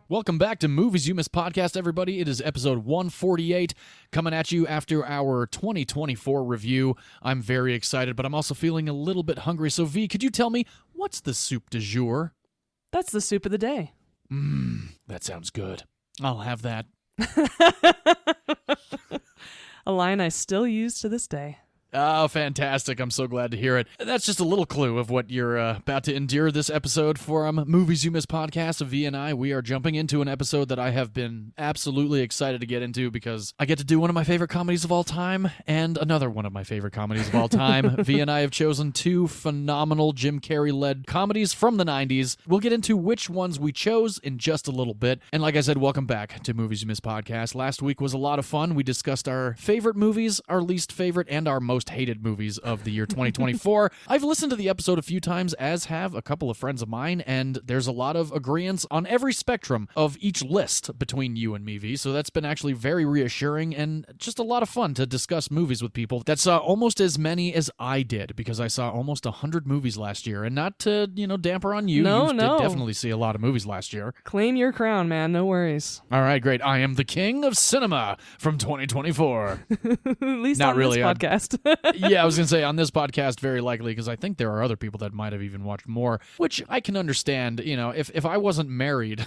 Welcome back to Movies You Missed Podcast, everybody. It is episode 148, coming at you after our 2024 review. I'm very excited, but I'm also feeling a little bit hungry. So, V, could you tell me, what's the soup du jour? That's the soup of the day. That sounds good. I'll have that. A line I still use to this day. Oh, fantastic. I'm so glad to hear it. That's just a little clue of what you're about to endure this episode from Movies You Missed Podcast. Vee and I, we are jumping into an episode that I have been absolutely excited to get into because I get to do one of my favorite comedies of all time and another one of my favorite comedies of all time. Vee and I have chosen two phenomenal Jim Carrey-led comedies from the 90s. We'll get into which ones we chose in just a little bit. And like I said, welcome back to Movies You Missed Podcast. Last week was a lot of fun. We discussed our favorite movies, our least favorite, and our most hated movies of the year 2024. I've listened to the episode a few times, as have a couple of friends of mine, and there's a lot of agreeance on every spectrum of each list between you and me, V. So that's been actually very reassuring and just a lot of fun to discuss movies with people that saw almost as many as I did, because I saw almost 100 movies last year. And not to, damper on you. No. Did definitely see a lot of movies last year. Claim your crown, man. No worries. All right, great. I am the king of cinema from 2024. At least Not on really, this podcast. Yeah, I was going to say, on this podcast, very likely, because I think there are other people that might have even watched more, which I can understand. If I wasn't married,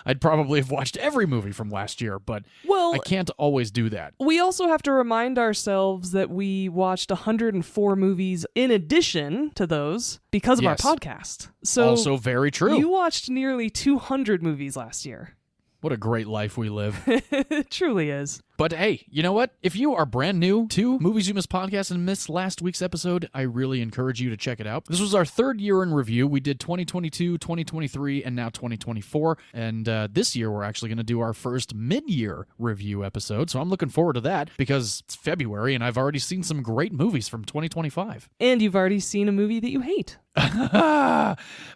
I'd probably have watched every movie from last year, but I can't always do that. We also have to remind ourselves that we watched 104 movies in addition to those because of our podcast. So also very true. You watched nearly 200 movies last year. What a great life we live. It truly is. But hey, you know what? If you are brand new to Movies You Missed Podcast and missed last week's episode, I really encourage you to check it out. This was our third year in review. We did 2022, 2023, and now 2024. And this year, we're actually going to do our first mid-year review episode. So I'm looking forward to that because it's February and I've already seen some great movies from 2025. And you've already seen a movie that you hate.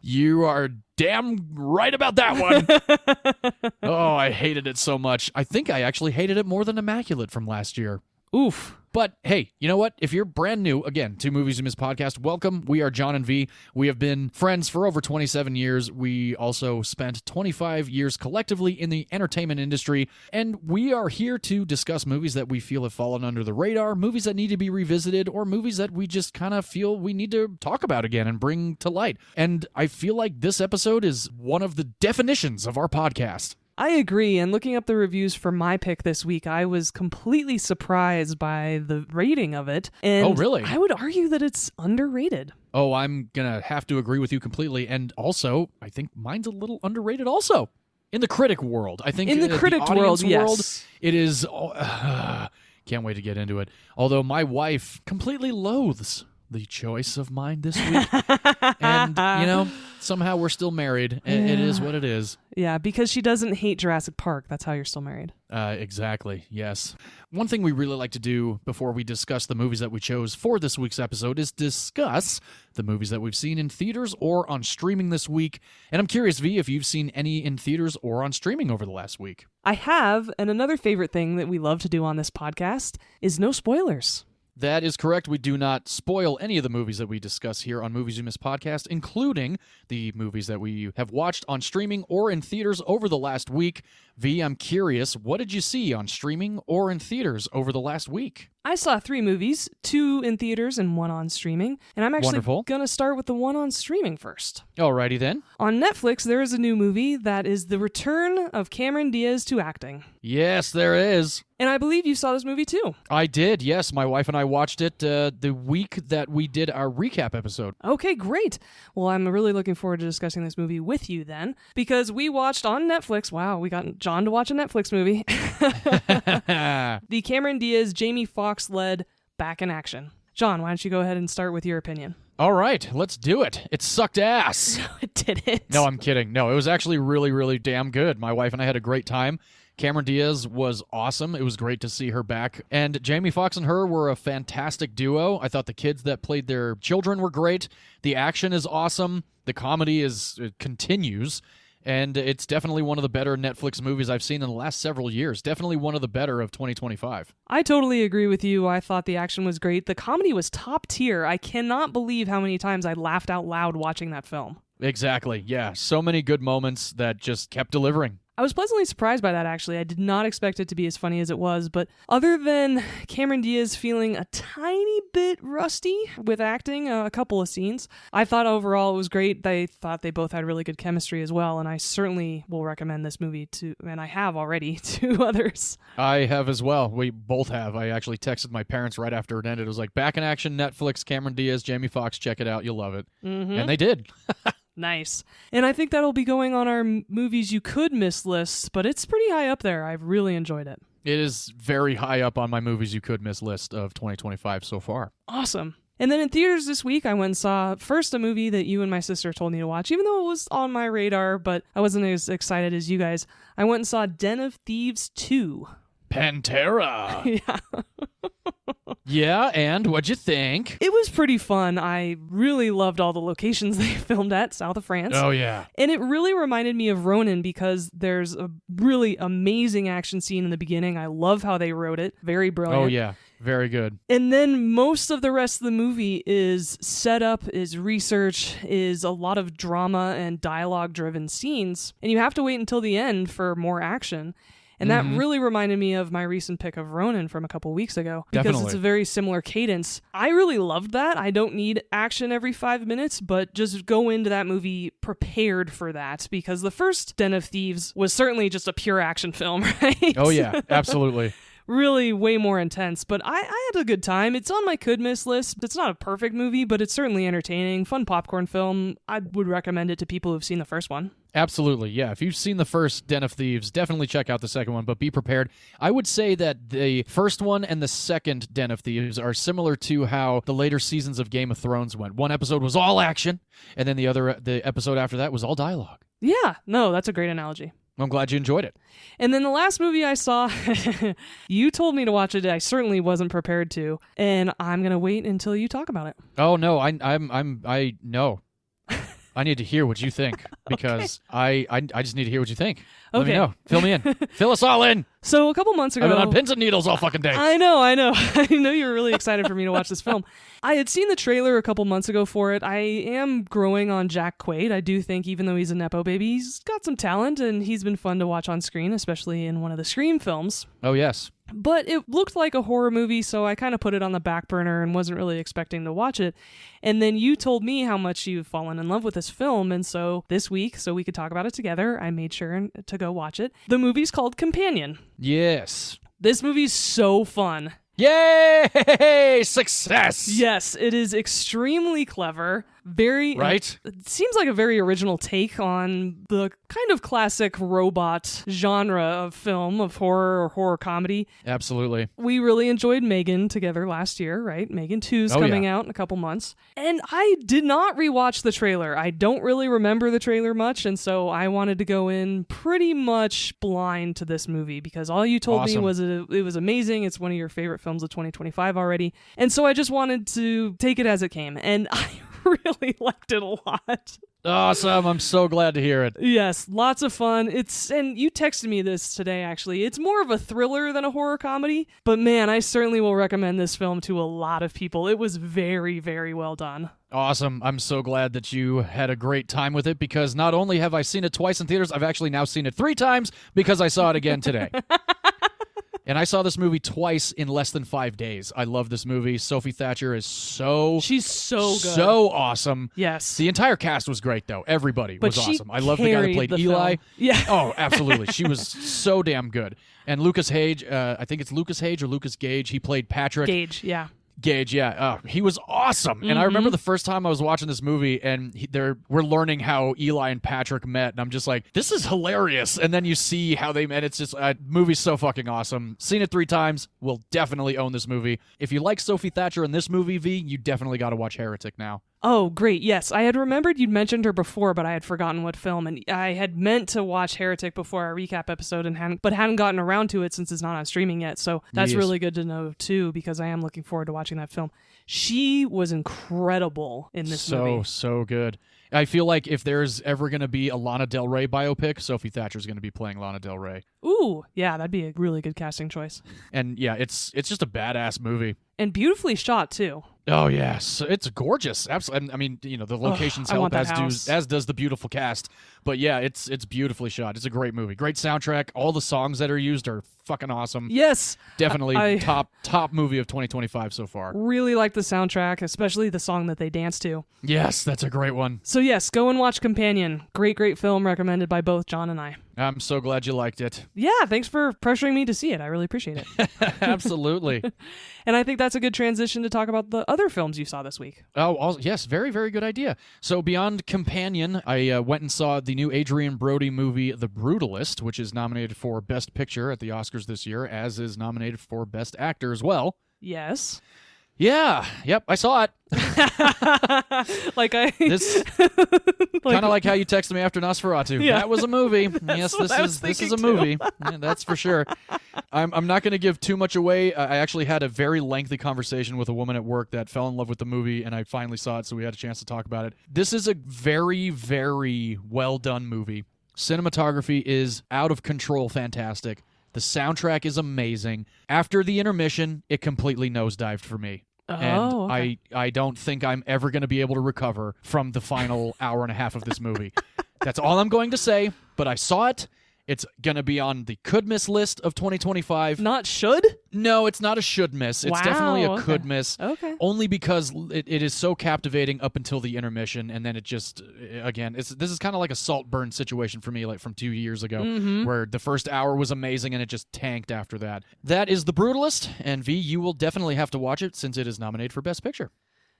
You are damn right about that one. Oh, I hated it so much. I think I actually hated it more than Immaculate from last year. Oof. But hey, you know what? If you're brand new, again, to Movies You Missed Podcast, welcome. We are John and V. We have been friends for over 27 years. We also spent 25 years collectively in the entertainment industry, and we are here to discuss movies that we feel have fallen under the radar, movies that need to be revisited, or movies that we just kind of feel we need to talk about again and bring to light. And I feel like this episode is one of the definitions of our podcast. I agree, and looking up the reviews for my pick this week, I was completely surprised by the rating of it. And oh, really? I would argue that it's underrated. Oh, I'm going to have to agree with you completely. And also, I think mine's a little underrated also. In the critic world. I think in the critic world, yes. It is... can't wait to get into it. Although my wife completely loathes the choice of mine this week. And, somehow we're still married. It is what it is. Yeah, because she doesn't hate Jurassic Park. That's how you're still married. Exactly, yes. One thing we really like to do before we discuss the movies that we chose for this week's episode is discuss the movies that we've seen in theaters or on streaming this week. And I'm curious, V, if you've seen any in theaters or on streaming over the last week. I have, and another favorite thing that we love to do on this podcast is no spoilers. That is correct. We do not spoil any of the movies that we discuss here on Movies You Missed Podcast, including the movies that we have watched on streaming or in theaters over the last week. V, I'm curious, what did you see on streaming or in theaters over the last week? I saw 3 movies, 2 in theaters and 1 on streaming, and I'm actually going to start with the one on streaming first. Alrighty then. On Netflix, there is a new movie that is the return of Cameron Diaz to acting. Yes, there is. And I believe you saw this movie too. I did, yes. My wife and I watched it the week that we did our recap episode. Okay, great. Well, I'm really looking forward to discussing this movie with you then, because we watched on Netflix. Wow, we got John to watch a Netflix movie. The Cameron Diaz, Jamie Foxx-led Back in Action. John, why don't you go ahead and start with your opinion? All right, let's do it. It sucked ass. No, it didn't. No, I'm kidding. No, it was actually really, really damn good. My wife and I had a great time. Cameron Diaz was awesome. It was great to see her back. And Jamie Foxx and her were a fantastic duo. I thought the kids that played their children were great. The action is awesome. The comedy continues. And it's definitely one of the better Netflix movies I've seen in the last several years. Definitely one of the better of 2025. I totally agree with you. I thought the action was great. The comedy was top tier. I cannot believe how many times I laughed out loud watching that film. Exactly, yeah. So many good moments that just kept delivering. I was pleasantly surprised by that, actually. I did not expect it to be as funny as it was, but other than Cameron Diaz feeling a tiny bit rusty with acting a couple of scenes, I thought overall it was great. I thought they both had really good chemistry as well, and I certainly will recommend this movie to, and I have already, to others. I have as well. We both have. I actually texted my parents right after it ended. It was like, back in action, Netflix, Cameron Diaz, Jamie Foxx, check it out. You'll love it. Mm-hmm. And they did. Nice. And I think that'll be going on our movies you could miss list, but it's pretty high up there. I've really enjoyed it. It is very high up on my movies you could miss list of 2025 so far. Awesome. And then in theaters this week, I went and saw first a movie that you and my sister told me to watch, even though it was on my radar, but I wasn't as excited as you guys. I went and saw Den of Thieves 2. Pantera. Yeah. Yeah, and what'd you think? It was pretty fun. I really loved all the locations they filmed at, south of France. Oh, yeah. And it really reminded me of Ronin because there's a really amazing action scene in the beginning. I love how they wrote it. Very brilliant. Oh, yeah. Very good. And then most of the rest of the movie is setup, is research, is a lot of drama and dialogue-driven scenes. And you have to wait until the end for more action. And that really reminded me of my recent pick of Ronin from a couple weeks ago. Because Definitely. It's a very similar cadence. I really loved that. I don't need action every 5 minutes, but just go into that movie prepared for that. Because the first Den of Thieves was certainly just a pure action film, right? Oh, yeah. Absolutely. Really way more intense, but I had a good time. It's on my could miss list. It's not a perfect movie, but it's certainly entertaining. Fun popcorn film. I would recommend it to people who've seen the first one. Absolutely, yeah. If you've seen the first Den of Thieves, definitely check out the second one, but be prepared. I would say that the first one and the second Den of Thieves are similar to how the later seasons of Game of Thrones went. One episode was all action, and then the episode after that was all dialogue. Yeah, no, that's a great analogy. I'm glad you enjoyed it. And then the last movie I saw, you told me to watch it. I certainly wasn't prepared to, and I'm gonna wait until you talk about it. Oh no, I no. I need to hear what you think because I just need to hear what you think. Let me know. Fill me in. Fill us all in. So a couple months ago, I've been on pins and needles all fucking day. I know. I know you were really excited for me to watch this film. I had seen the trailer a couple months ago for it. I am growing on Jack Quaid. I do think even though he's a Nepo baby, he's got some talent and he's been fun to watch on screen, especially in one of the Scream films. Oh, yes. But it looked like a horror movie, so I kind of put it on the back burner and wasn't really expecting to watch it. And then you told me how much you've fallen in love with this film, and so this week, so we could talk about it together, I made sure to go watch it. The movie's called Companion. Yes. This movie's so fun. Yay! Success! Yes, it is extremely clever. Very right. It seems like a very original take on the kind of classic robot genre of film, of horror or horror comedy. Absolutely. We really enjoyed Megan together last year, right? Megan 2's coming out in a couple months. And I did not rewatch the trailer. I don't really remember the trailer much, and so I wanted to go in pretty much blind to this movie because all you told me was it was amazing. It's one of your favorite films of 2025 already. And so I just wanted to take it as it came. And I really liked it a lot. Awesome. I'm so glad to hear it. Yes, lots of fun. And you texted me this today, actually. It's more of a thriller than a horror comedy, but man, I certainly will recommend this film to a lot of people. It was very, very well done. Awesome. I'm so glad that you had a great time with it because not only have I seen it twice in theaters, I've actually now seen it 3 times because I saw it again today. And I saw this movie twice in less than 5 days. I love this movie. Sophie Thatcher is She's so good. So awesome. Yes. The entire cast was great, though. Everybody was awesome. I love the guy that played Eli. Film. Yeah. Oh, absolutely. She was so damn good. And Lucas Hage, I think it's Lucas Hage or Lucas Gage. He played Patrick. Gage, yeah. Gage, yeah. He was awesome. And I remember the first time I was watching this movie and we're learning how Eli and Patrick met. And I'm just like, this is hilarious. And then you see how they met. It's just, movie's so fucking awesome. Seen it 3 times. Will definitely own this movie. If you like Sophie Thatcher in this movie, V, you definitely got to watch Heretic now. Oh, great. Yes. I had remembered you'd mentioned her before, but I had forgotten what film. And I had meant to watch Heretic before our recap episode, but hadn't gotten around to it since it's not on streaming yet. So that's really good to know, too, because I am looking forward to watching that film. She was incredible in this movie. So good. I feel like if there's ever going to be a Lana Del Rey biopic, Sophie Thatcher's going to be playing Lana Del Rey. Ooh, yeah, that'd be a really good casting choice. And yeah, it's just a badass movie. And beautifully shot, too. Oh, yes. It's gorgeous. Absolutely. I mean, the locations help, as does the beautiful cast. But yeah, it's beautifully shot. It's a great movie. Great soundtrack. All the songs that are used are fucking awesome. Yes. Definitely top movie of 2025 so far. Really like the soundtrack, especially the song that they dance to. Yes, that's a great one. So yes, go and watch Companion. Great film recommended by both John and I. I'm so glad you liked it. Yeah, thanks for pressuring me to see it. I really appreciate it. Absolutely. And I think that's a good transition to talk about the other films you saw this week. Oh, yes, very, very good idea. So beyond Companion, I went and saw the new Adrian Brody movie, The Brutalist, which is nominated for Best Picture at the Oscars this year, as is nominated for Best Actor as well. Yes. Yeah. Yep. I saw it. This kind of like how you texted me after Nosferatu. Yeah. That was a movie. Yes, this is a movie. Yeah, that's for sure. I'm not going to give too much away. I actually had a very lengthy conversation with a woman at work that fell in love with the movie, and I finally saw it, so we had a chance to talk about it. This is a very, very well done movie. Cinematography is out of control fantastic. The soundtrack is amazing. After the intermission, it completely nosedived for me. Okay. I don't think I'm ever going to be able to recover from the final hour and a half of this movie. That's all I'm going to say, but I saw it. It's going to be on the could miss list of 2025. Not should? No, it's not a should miss. It's definitely a could miss. Okay. Only because it is so captivating up until the intermission, and then it just, again, this is kind of like a Saltburn situation for me, like from 2 years ago, where the first hour was amazing and it just tanked after that. That is The Brutalist, and V, you will definitely have to watch it since it is nominated for Best Picture.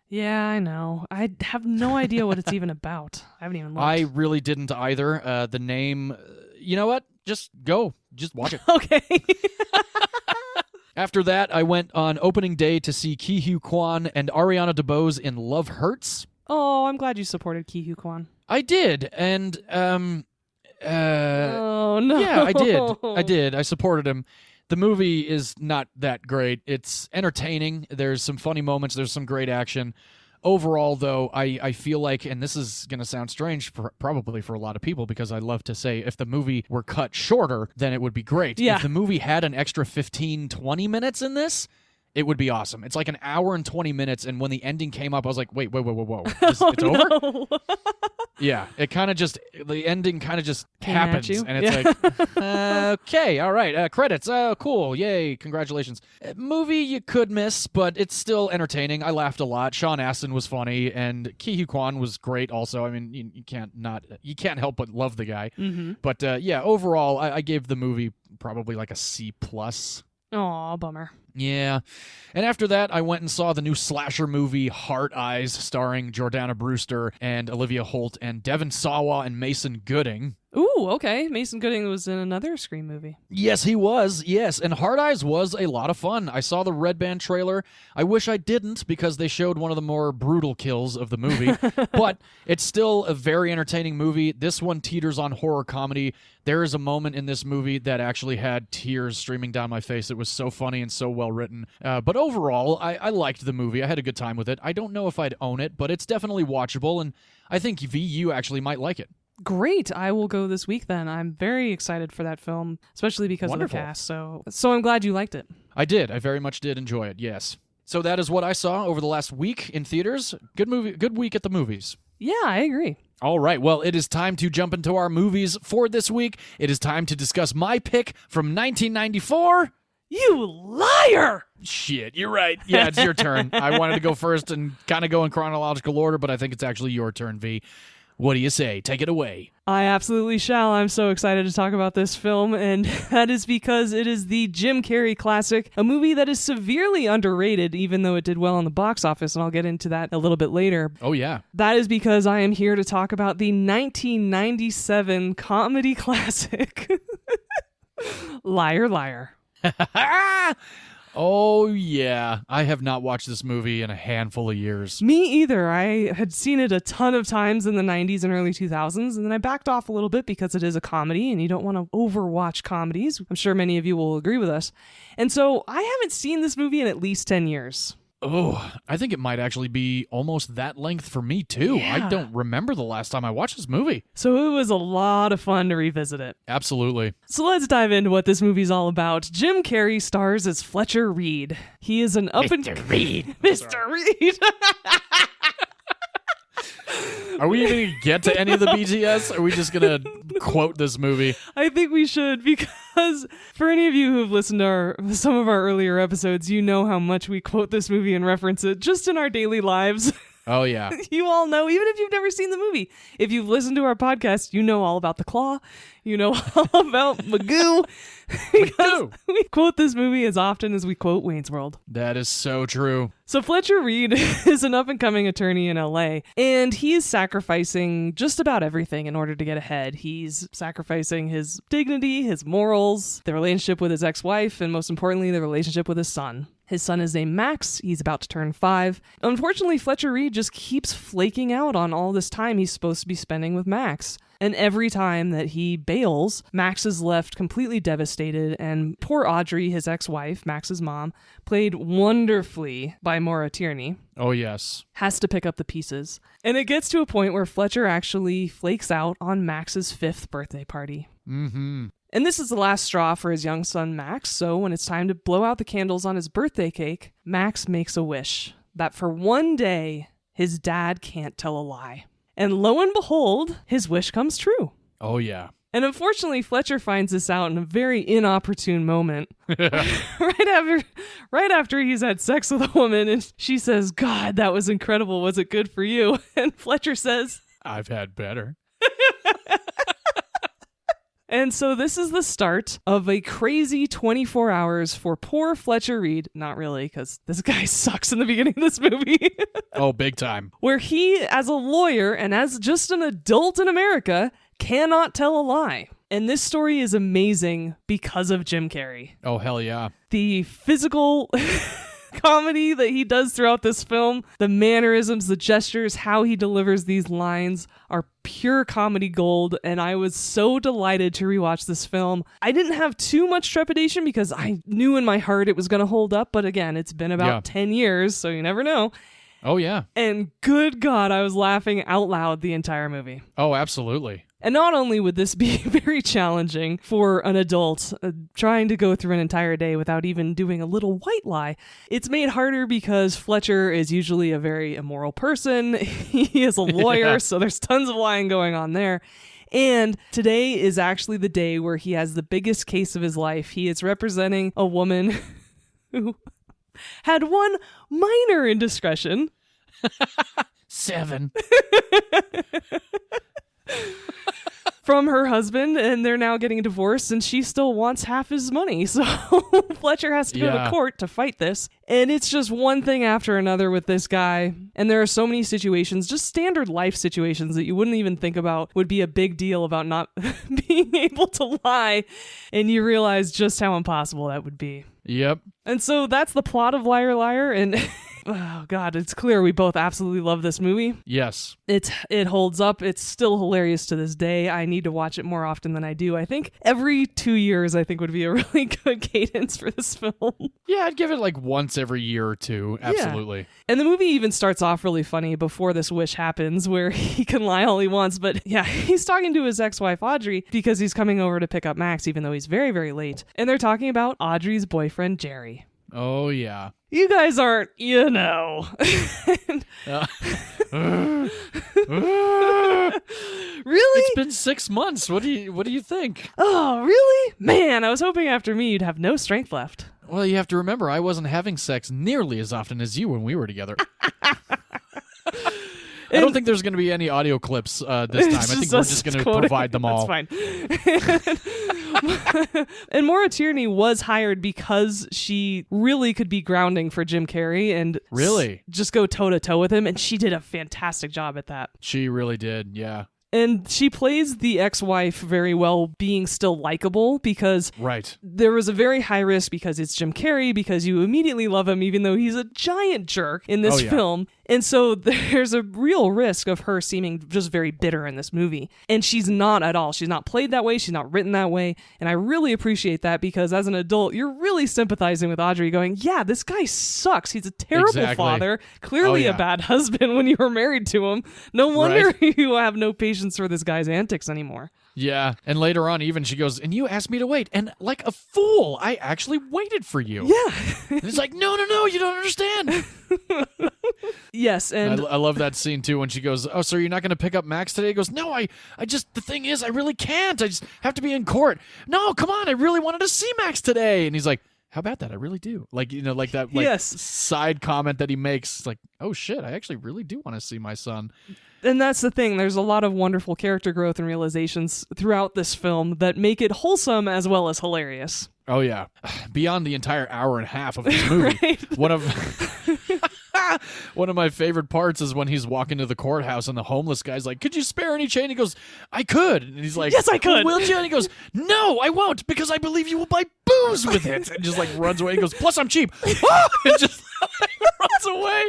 Yeah, I know. I have no idea what it's even about. I haven't even looked. I really didn't either. The name, you know what? Just go. Just watch it. Okay. After that, I went on opening day to see Ke Huy Quan and Ariana DeBose in Love Hurts. Oh, I'm glad you supported Ke Huy Quan. I did, and oh, no. yeah, I did. I supported him. The movie is not that great. It's entertaining. There's some funny moments. There's some great action. Overall, though, I feel like, and this is going to sound strange probably for a lot of people, because I love to say if the movie were cut shorter, then it would be great. Yeah. If the movie had an extra 15, 20 minutes in this, it would be awesome. It's like an hour and 20 minutes, and when the ending came up, I was like, whoa. It's over? No. Yeah, it kind of just, the ending kind of just Came happens, at you? and it's like, okay, all right, credits, cool, yay, congratulations. Movie you could miss, but it's still entertaining. I laughed a lot. Sean Astin was funny, and Ke Huy Quan was great also. I mean, you can't help but love the guy. Mm-hmm. But yeah, overall, I gave the movie probably like a C+. Aw, bummer. Yeah. And after that, I went and saw the new slasher movie Heart Eyes, starring Jordana Brewster and Olivia Holt and Devon Sawa and Mason Gooding. Ooh, okay. Mason Gooding was in another Scream movie. Yes, he was. Yes, and Heart Eyes was a lot of fun. I saw the Red Band trailer. I wish I didn't, because they showed one of the more brutal kills of the movie. But it's still a very entertaining movie. This one teeters on horror comedy. There is a moment in this movie that actually had tears streaming down my face. It was so funny and so well written. But overall, I liked the movie. I had a good time with it. I don't know if I'd own it, but it's definitely watchable, and I think VU actually might like it. Great. I will go this week then. I'm very excited for that film, especially because Wonderful. of the cast. So I'm glad you liked it. I did. I very much did enjoy it, yes. So that is what I saw over the last week in theaters. Good week at the movies. Yeah, I agree. All right, well, it is time to jump into our movies for this week. It is time to discuss my pick from 1994. You liar! Shit, you're right. Yeah, it's your turn. I wanted to go first and kind of go in chronological order, but I think it's actually your turn, V. What do you say? Take it away. I absolutely shall. I'm so excited to talk about this film, and that is because it is the Jim Carrey classic, a movie that is severely underrated, even though it did well on the box office, and I'll get into that a little bit later. Oh, yeah. That is because I am here to talk about the 1997 comedy classic, Liar, Liar. Oh, yeah. I have not watched this movie in a handful of years. Me either. I had seen it a ton of times in the 90s and early 2000s, and then I backed off a little bit because it is a comedy, and you don't want to overwatch comedies. I'm sure many of you will agree with us. And so I haven't seen this movie in at least 10 years. Oh, I think it might actually be almost that length for me, too. Yeah. I don't remember the last time I watched this movie. So it was a lot of fun to revisit it. Absolutely. So let's dive into what this movie's all about. Jim Carrey stars as Fletcher Reed. He is an Mr. Reed. Mr. Reed. Are we even going to get to any of the BTS? Or are we just going to quote this movie? I think we should, because for any of you who've listened to some of our earlier episodes, you know how much we quote this movie and reference it just in our daily lives. Oh, yeah. You all know, even if you've never seen the movie. If you've listened to our podcast, you know all about the claw. You know all about Magoo. Magoo. We quote this movie as often as we quote Wayne's World. That is so true. So Fletcher Reed is an up-and-coming attorney in LA, and he's sacrificing just about everything in order to get ahead. He's sacrificing his dignity, his morals, the relationship with his ex-wife, and most importantly, the relationship with his son. His son is named Max. He's about to turn 5. Unfortunately, Fletcher Reed just keeps flaking out on all this time he's supposed to be spending with Max. And every time that he bails, Max is left completely devastated, and poor Audrey, his ex-wife, Max's mom, played wonderfully by Maura Tierney, Oh, yes. has to pick up the pieces. And it gets to a point where Fletcher actually flakes out on Max's 5th birthday party. Mm-hmm. And this is the last straw for his young son, Max, so when it's time to blow out the candles on his birthday cake, Max makes a wish that for one day, his dad can't tell a lie. And lo and behold, his wish comes true. Oh, yeah. And unfortunately, Fletcher finds this out in a very inopportune moment. right after he's had sex with a woman, and she says, "God, that was incredible. Was it good for you?" And Fletcher says, "I've had better." And so this is the start of a crazy 24 hours for poor Fletcher Reed. Not really, because this guy sucks in the beginning of this movie. Oh, big time. Where he, as a lawyer and as just an adult in America, cannot tell a lie. And this story is amazing because of Jim Carrey. Oh, hell yeah. The physical comedy that he does throughout this film, the mannerisms, the gestures, how he delivers these lines are pure comedy gold, and I was so delighted to rewatch this film. I didn't have too much trepidation because I knew in my heart it was going to hold up, but again, it's been about 10 years, so you never know. Oh, yeah. And good God, I was laughing out loud the entire movie. Oh, absolutely. And not only would this be very challenging for an adult trying to go through an entire day without even doing a little white lie, it's made harder because Fletcher is usually a very immoral person. He is a lawyer, so there's tons of lying going on there. And today is actually the day where he has the biggest case of his life. He is representing a woman who had one minor indiscretion. 7. From her husband, and they're now getting divorced, and she still wants half his money. So Fletcher has to go to court to fight this. And it's just one thing after another with this guy. And there are so many situations, just standard life situations that you wouldn't even think about would be a big deal about not being able to lie. And you realize just how impossible that would be. Yep. And so that's the plot of Liar Liar, and oh God, it's clear we both absolutely love this movie. Yes. It holds up. It's still hilarious to this day. I need to watch it more often than I do. I think every 2 years, I think, would be a really good cadence for this film. Yeah, I'd give it like once every year or two. Absolutely. Yeah. And the movie even starts off really funny before this wish happens, where he can lie all he wants. But yeah, he's talking to his ex-wife, Audrey, because he's coming over to pick up Max, even though he's very, very late. And they're talking about Audrey's boyfriend, Jerry. Oh, yeah. You guys aren't, you know. Really? It's been 6 months. What do you think? Oh, really? Man, I was hoping after me you'd have no strength left. Well, you have to remember, I wasn't having sex nearly as often as you when we were together. I don't think there's going to be any audio clips this time. I think we're just going to provide them all. That's fine. And Maura Tierney was hired because she really could be grounding for Jim Carrey and really just go toe-to-toe with him, and she did a fantastic job at that. She really did, yeah. And she plays the ex-wife very well, being still likable, because there was a very high risk because it's Jim Carrey, because you immediately love him even though he's a giant jerk in this film. And so there's a real risk of her seeming just very bitter in this movie. And she's not at all. She's not played that way. She's not written that way. And I really appreciate that, because as an adult, you're really sympathizing with Audrey going, yeah, this guy sucks. He's a terrible father. Clearly a bad husband when you were married to him. No wonder you have no patience for this guy's antics anymore. Yeah, and later on even she goes, and you asked me to wait, and like a fool, I actually waited for you. Yeah. And it's like, no, you don't understand. Yes, and I love that scene too when she goes, "Oh, so you're not going to pick up Max today?" He goes, "No, I just, the thing is, I really can't. I just have to be in court. No, come on, I really wanted to see Max today." And he's like, "How about that? I really do." Like, like that Yes. side comment that he makes. It's like, "Oh shit, I actually really do want to see my son." And that's the thing. There's a lot of wonderful character growth and realizations throughout this film that make it wholesome as well as hilarious. Oh yeah, beyond the entire hour and a half of this movie, Right. one of my favorite parts is when he's walking to the courthouse and the homeless guy's like, "Could you spare any change?" He goes, "I could." And he's like, "Yes, I could." "Will you?" And he goes, "No, I won't, because I believe you will buy booze with it." And just like runs away. He goes, "Plus I'm cheap." And just runs away.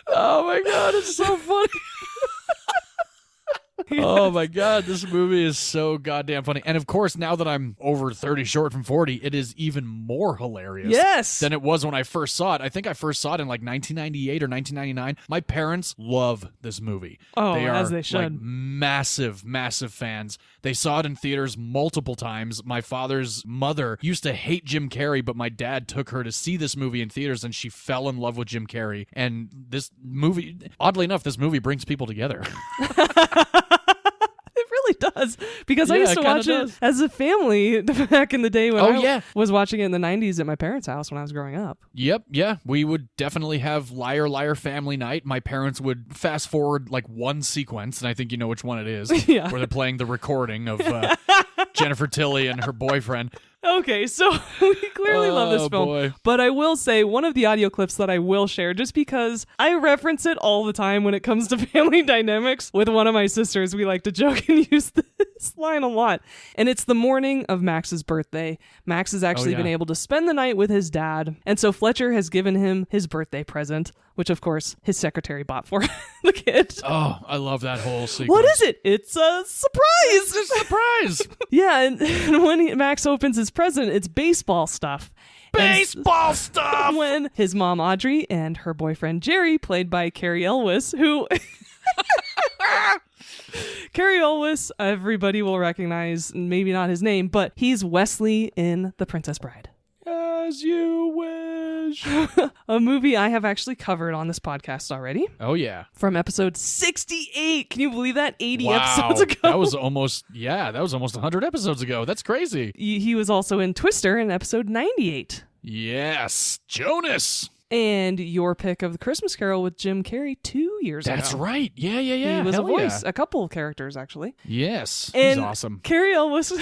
Oh my god, it's so funny. Oh my god, this movie is so goddamn funny. And of course, now that I'm over 30 short from 40, it is even more hilarious Yes. than it was when I first saw it. I think I first saw it in like 1998 or 1999. My parents love this movie. Oh, they are as they should. like massive, massive fans. They saw it in theaters multiple times. My father's mother used to hate Jim Carrey, but my dad took her to see this movie in theaters and she fell in love with Jim Carrey. And this movie, oddly enough, this movie brings people together. It really does, because I Yeah, used to it kinda watch does. it as a family back in the day when Oh, I yeah. was watching it in the 90s at my parents' house when I was growing up. Yep, yeah. We would definitely have Liar Liar family night. My parents would fast forward like one sequence, and I think you know which one it is, Yeah. where they're playing the recording of Jennifer Tilly and her boyfriend. Okay, so we clearly love this Oh, film. boy. But I will say one of the audio clips that I will share, just because I reference it all the time when it comes to family dynamics with one of my sisters. We like to joke and use this line a lot. And it's the morning of Max's birthday. Max has actually yeah. been able to spend the night with his dad. And so Fletcher has given him his birthday present, which of course his secretary bought for the kid. Oh, I love that whole sequence. What is it? It's a surprise. It's a surprise. Yeah, and when Max opens his present, it's baseball stuff. And Baseball stuff. when his mom Audrey and her boyfriend Jerry, played by Carrie Elwes, who Carrie Elwes, everybody will recognize, maybe not his name, but he's Wesley in The Princess Bride. As you wish. A movie I have actually covered on this podcast already, Oh, yeah. from episode 68. Can you believe that? 80 Wow. episodes ago. That was almost 100 episodes ago. That's crazy. He was also in Twister in episode 98. Yes. Jonas. And your pick of The Christmas Carol with Jim Carrey 2 years ago. That's right. Yeah. He was a Hell voice, yeah. a couple of characters, actually. Yes. And He's awesome. Carrie Elwes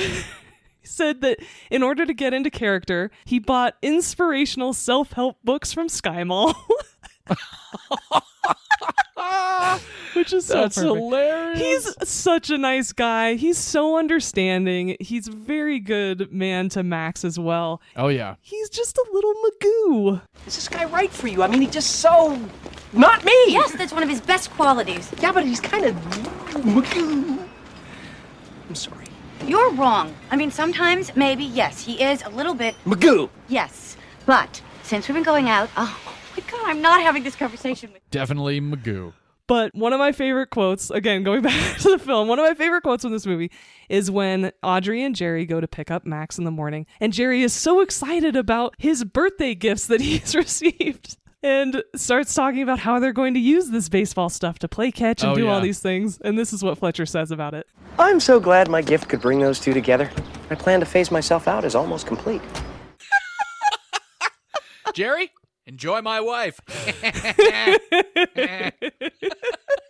said that in order to get into character, he bought inspirational self-help books from Sky Mall. Which is so That's perfect. hilarious. He's such a nice guy. He's so understanding. He's a very good man to Max as well. Oh, yeah. He's just a little Magoo. Is this guy right for you? I mean, he's just so not me. Yes, that's one of his best qualities. Yeah, but he's kind of. I'm sorry. You're wrong. I mean, sometimes, maybe, yes, he is a little bit, Magoo. yes. But since we've been going out, oh my God, I'm not having this conversation with Definitely Magoo. But one of my favorite quotes, again, going back to the film, one of my favorite quotes from this movie is when Audrey and Jerry go to pick up Max in the morning. And Jerry is so excited about his birthday gifts that he's received and starts talking about how they're going to use this baseball stuff to play catch and Oh, do all yeah. these things. And this is what Fletcher says about it. I'm so glad my gift could bring those two together. My plan to phase myself out is almost complete. Jerry, enjoy my wife.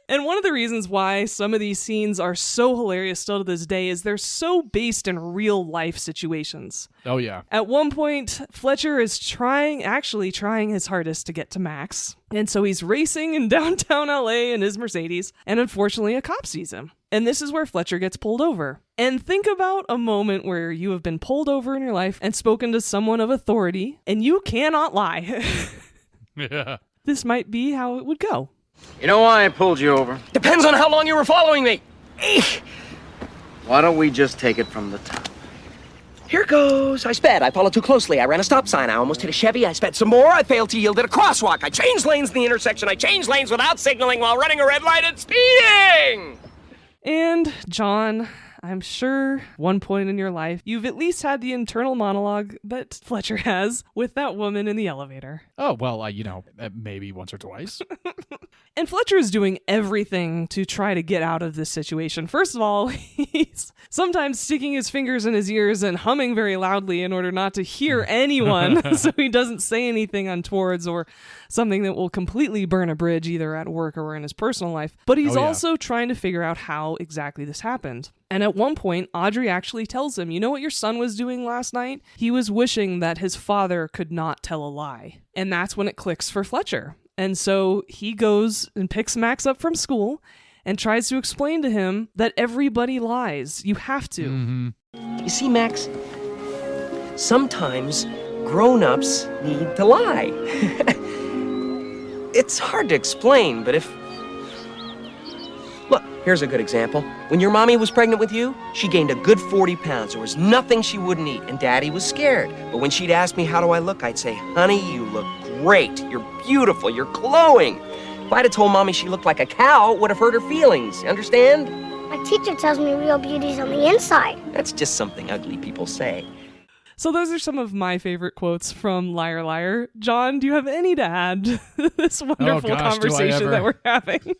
And one of the reasons why some of these scenes are so hilarious still to this day is they're so based in real life situations. Oh, yeah. At one point, Fletcher is actually trying his hardest to get to Max. And so he's racing in downtown LA in his Mercedes, and unfortunately a cop sees him. And this is where Fletcher gets pulled over. And think about a moment where you have been pulled over in your life and spoken to someone of authority, and you cannot lie. Yeah. This might be how it would go. You know why I pulled you over? Depends on how long you were following me. Eek. Why don't we just take it from the top? Here goes. I sped. I followed too closely. I ran a stop sign. I almost hit a Chevy. I sped some more. I failed to yield at a crosswalk. I changed lanes in the intersection. I changed lanes without signaling while running a red light and speeding. And John, I'm sure one point in your life, you've at least had the internal monologue that Fletcher has with that woman in the elevator. Oh, well, maybe once or twice. And Fletcher is doing everything to try to get out of this situation. First of all, he's sometimes sticking his fingers in his ears and humming very loudly in order not to hear anyone, so he doesn't say anything untowards or something that will completely burn a bridge either at work or in his personal life. But he's also trying to figure out how exactly this happened. And at one point, Audrey actually tells him, you know what your son was doing last night? He was wishing that his father could not tell a lie. And that's when it clicks for Fletcher. And so he goes and picks Max up from school and tries to explain to him that everybody lies. You have to. Mm-hmm. You see, Max, sometimes grown-ups need to lie. It's hard to explain, but Look, here's a good example. When your mommy was pregnant with you, she gained a good 40 pounds. There was nothing she wouldn't eat, and Daddy was scared. But when she'd ask me, how do I look? I'd say, honey, you look great. You're beautiful. You're glowing. If I'd have told Mommy she looked like a cow, it would have hurt her feelings. Understand? My teacher tells me real beauty's on the inside. That's just something ugly people say. So those are some of my favorite quotes from Liar Liar. John, do you have any to add to this wonderful conversation that we're having?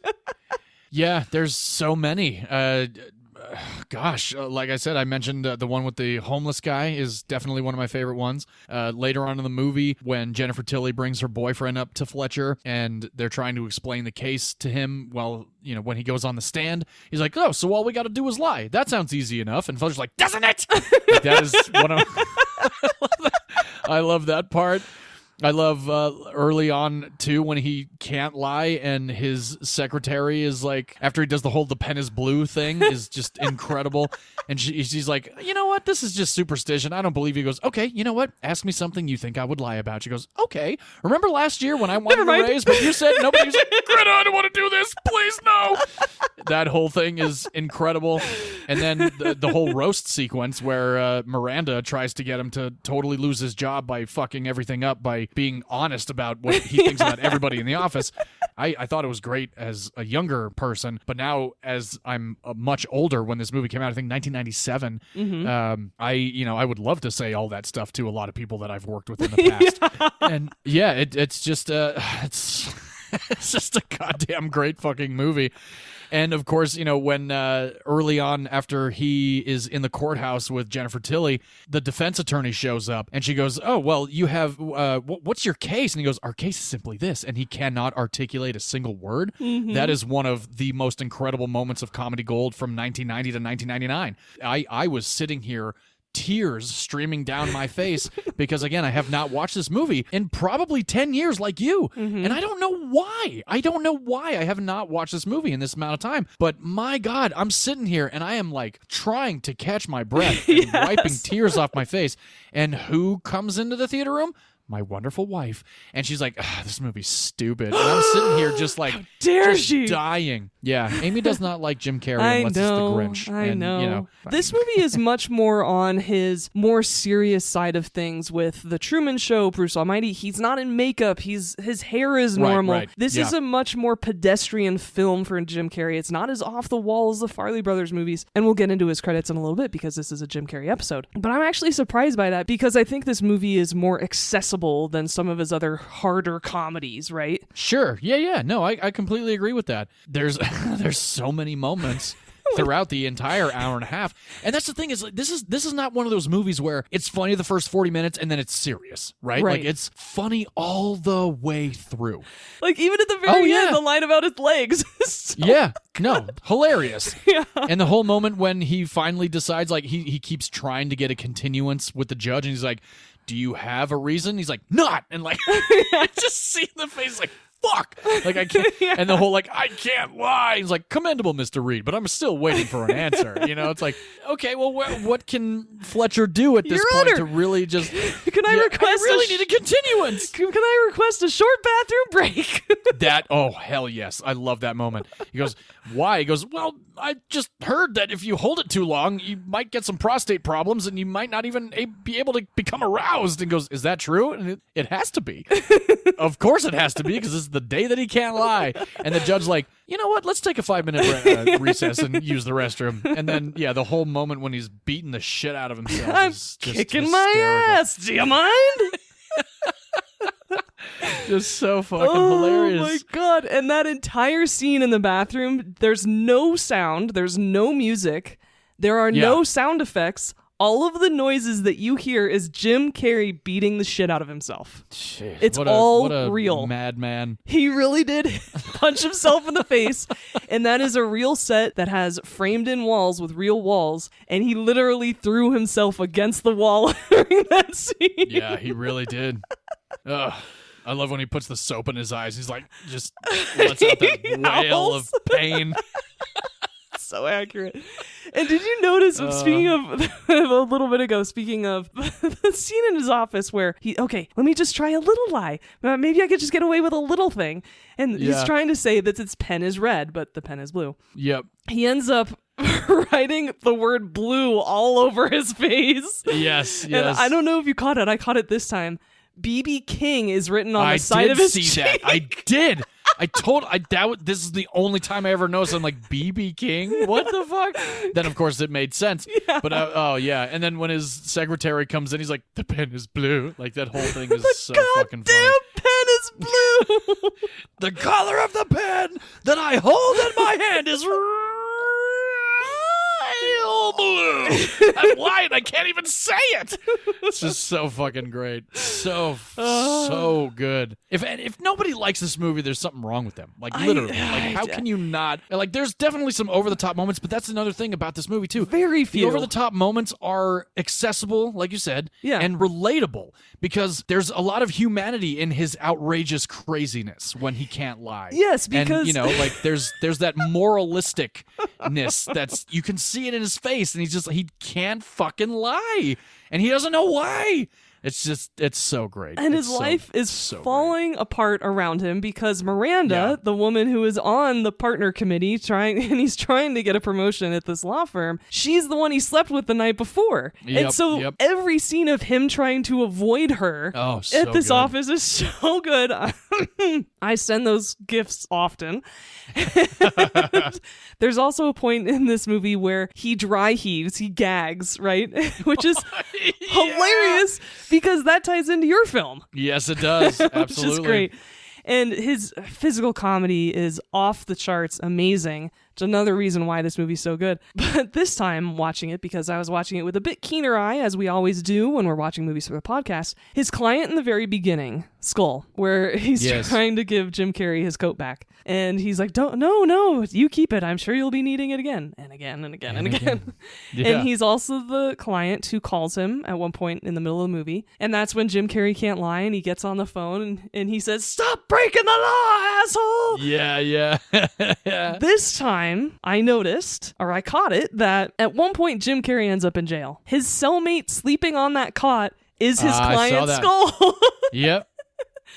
Yeah, there's so many. Like I said, I mentioned the one with the homeless guy is definitely one of my favorite ones. Later on in the movie, when Jennifer Tilly brings her boyfriend up to Fletcher and they're trying to explain the case to him, well, you know, when he goes on the stand, he's like, oh, so all we got to do is lie. That sounds easy enough. And Fletcher's like, doesn't it? That is one of... I love that part. I love early on, too, when he can't lie and his secretary is like, after he does the pen is blue thing, is just incredible. And she's like, you know what? This is just superstition. I don't believe you. He goes, okay, you know what? Ask me something you think I would lie about. She goes, okay. Remember last year when I wanted a raise, but you said nobody was like, Greta, I don't want to do this. Please, no. That whole thing is incredible. And then the whole roast sequence where Miranda tries to get him to totally lose his job by fucking everything up by being honest about what he thinks about everybody in the office. I thought it was great as a younger person, but now as I'm much older, when this movie came out, I think 1997, I would love to say all that stuff to a lot of people that I've worked with in the past. And yeah, it's just it's just a goddamn great fucking movie. And of course, you know, when early on after he is in the courthouse with Jennifer Tilly, the defense attorney shows up and she goes, oh, well, you have, what's your case? And he goes, our case is simply this. And he cannot articulate a single word. Mm-hmm. That is one of the most incredible moments of comedy gold from 1990 to 1999. I was sitting here, tears streaming down my face because, again, I have not watched this movie in probably 10 years like you. Mm-hmm. And I don't know why. I have not watched this movie in this amount of time. But my God, I'm sitting here and I am like trying to catch my breath and wiping tears off my face. And who comes into the theater room? My wonderful wife. And she's like, this movie's stupid. And I'm sitting here just like, how dare she? Dying. Yeah, Amy does not like Jim Carrey unless it's the Grinch. I know. You know. This movie is much more on his more serious side of things with The Truman Show, Bruce Almighty. He's not in makeup. His hair is normal. Right. This is a much more pedestrian film for Jim Carrey. It's not as off the wall as the Farley Brothers movies. And we'll get into his credits in a little bit because this is a Jim Carrey episode. But I'm actually surprised by that because I think this movie is more accessible than some of his other harder comedies, right? Sure. Yeah. No, I completely agree with that. There's so many moments throughout the entire hour and a half. And that's the thing is, this is not one of those movies where it's funny the first 40 minutes and then it's serious, right? Like, it's funny all the way through. Like, even at the very end, the line about his legs. Hilarious. Yeah. And the whole moment when he finally decides, like, he keeps trying to get a continuance with the judge, and he's like, do you have a reason? He's like, not. And like, I just see the face like, fuck. Like, I can't. And the whole, like, I can't lie. He's like, commendable, Mr. Reed, but I'm still waiting for an answer. You know, it's like, okay, well, what can Fletcher do at this Your point Honor, to really just. Can I request I really need a continuance. Can I request a short bathroom break? Oh, hell yes. I love that moment. He goes, why? He goes, well, I just heard that if you hold it too long, you might get some prostate problems and you might not even be able to become aroused. And goes, is that true? And it has to be. Of course it has to be, because it's the day that he can't lie. And the judge's like, you know what? Let's take a 5-minute recess and use the restroom. And then, the whole moment when he's beating the shit out of himself I'm is just kicking hysterical. my ass. Do you mind? Just so fucking hilarious. Oh my god. And that entire scene in the bathroom, there's no sound, there's no music, there are no sound effects. All of the noises that you hear is Jim Carrey beating the shit out of himself. Jeez, it's what a real. Madman. He really did punch himself in the face. And that is a real set that has framed in walls with real walls. And he literally threw himself against the wall during that scene. Yeah, he really did. Ugh. I love when he puts the soap in his eyes. He's like, just lets out that wail of pain. So accurate. And did you notice, speaking of a little bit ago, speaking of the scene in his office where let me just try a little lie. Maybe I could just get away with a little thing. And he's trying to say that its pen is red, but the pen is blue. Yep. He ends up writing the word blue all over his face. Yes. And I don't know if you caught it. I caught it this time. BB King is written on the side of his cheek. That. I did. This is the only time I ever noticed. I'm like, BB King? What the fuck? Then, of course, it made sense. Yeah. But, And then when his secretary comes in, he's like, the pen is blue. Like, that whole thing is so fucking funny. The pen is blue. The color of the pen that I hold in my hand is blue. I'm lying. I can't even say it. It's just so fucking great. So good. If nobody likes this movie, there's something wrong with them. Like, literally. How can you not? Like, there's definitely some over-the-top moments, but that's another thing about this movie, too. Very few. The over-the-top moments are accessible, like you said, and relatable, because there's a lot of humanity in his outrageous craziness when he can't lie. Yes, because... And, like, there's that moralisticness that's... You can see it in his face, and he can't fucking lie, and he doesn't know why. It's so great. And his life is falling apart around him because Miranda, the woman who is on the partner committee, he's trying to get a promotion at this law firm, she's the one he slept with the night before. And so every scene of him trying to avoid her at this office is so good. I send those gifts often. There's also a point in this movie where he dry heaves, he gags, right? Which is hilarious because that ties into your film. Yes, it does. Absolutely. Which is great. And his physical comedy is off the charts, amazing. It's another reason why this movie's so good. But this time, watching it, because I was watching it with a bit keener eye, as we always do when we're watching movies for the podcast, his client in the very beginning, Skull, where he's trying to give Jim Carrey his coat back. And he's like, no, you keep it. I'm sure you'll be needing it again and again and again and again. Yeah. And he's also the client who calls him at one point in the middle of the movie. And that's when Jim Carrey can't lie and he gets on the phone and he says, "Stop breaking the law, asshole!" Yeah. This time, I noticed, or I caught it, that at one point Jim Carrey ends up in jail. His cellmate sleeping on that cot is his client Skull. Yep.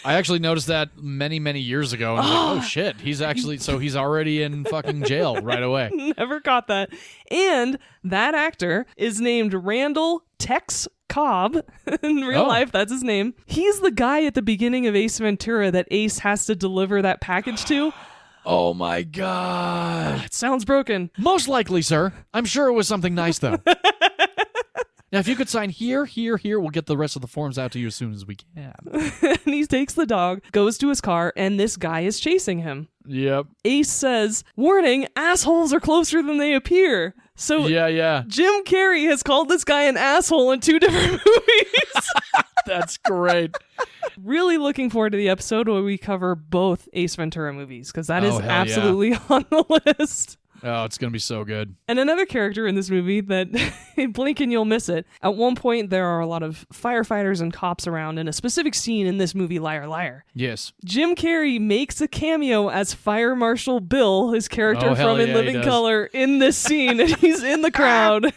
I actually noticed that many, many years ago. And I was like, oh shit, he's already in fucking jail right away. Never caught that. And that actor is named Randall Tex Cobb. In real life, that's his name. He's the guy at the beginning of Ace Ventura that Ace has to deliver that package to. Oh my God. It sounds broken. Most likely, sir. I'm sure it was something nice, though. Now, if you could sign here, we'll get the rest of the forms out to you as soon as we can. And he takes the dog, goes to his car, and this guy is chasing him. Yep. Ace says, "Warning, assholes are closer than they appear." So Jim Carrey has called this guy an asshole in 2 different movies. That's great. Really looking forward to the episode where we cover both Ace Ventura movies, because that is absolutely on the list. Oh, it's going to be so good. And another character in this movie that, blink and you'll miss it. At one point, there are a lot of firefighters and cops around in a specific scene in this movie, Liar Liar. Yes. Jim Carrey makes a cameo as Fire Marshal Bill, his character from In Living Color, in this scene, and he's in the crowd.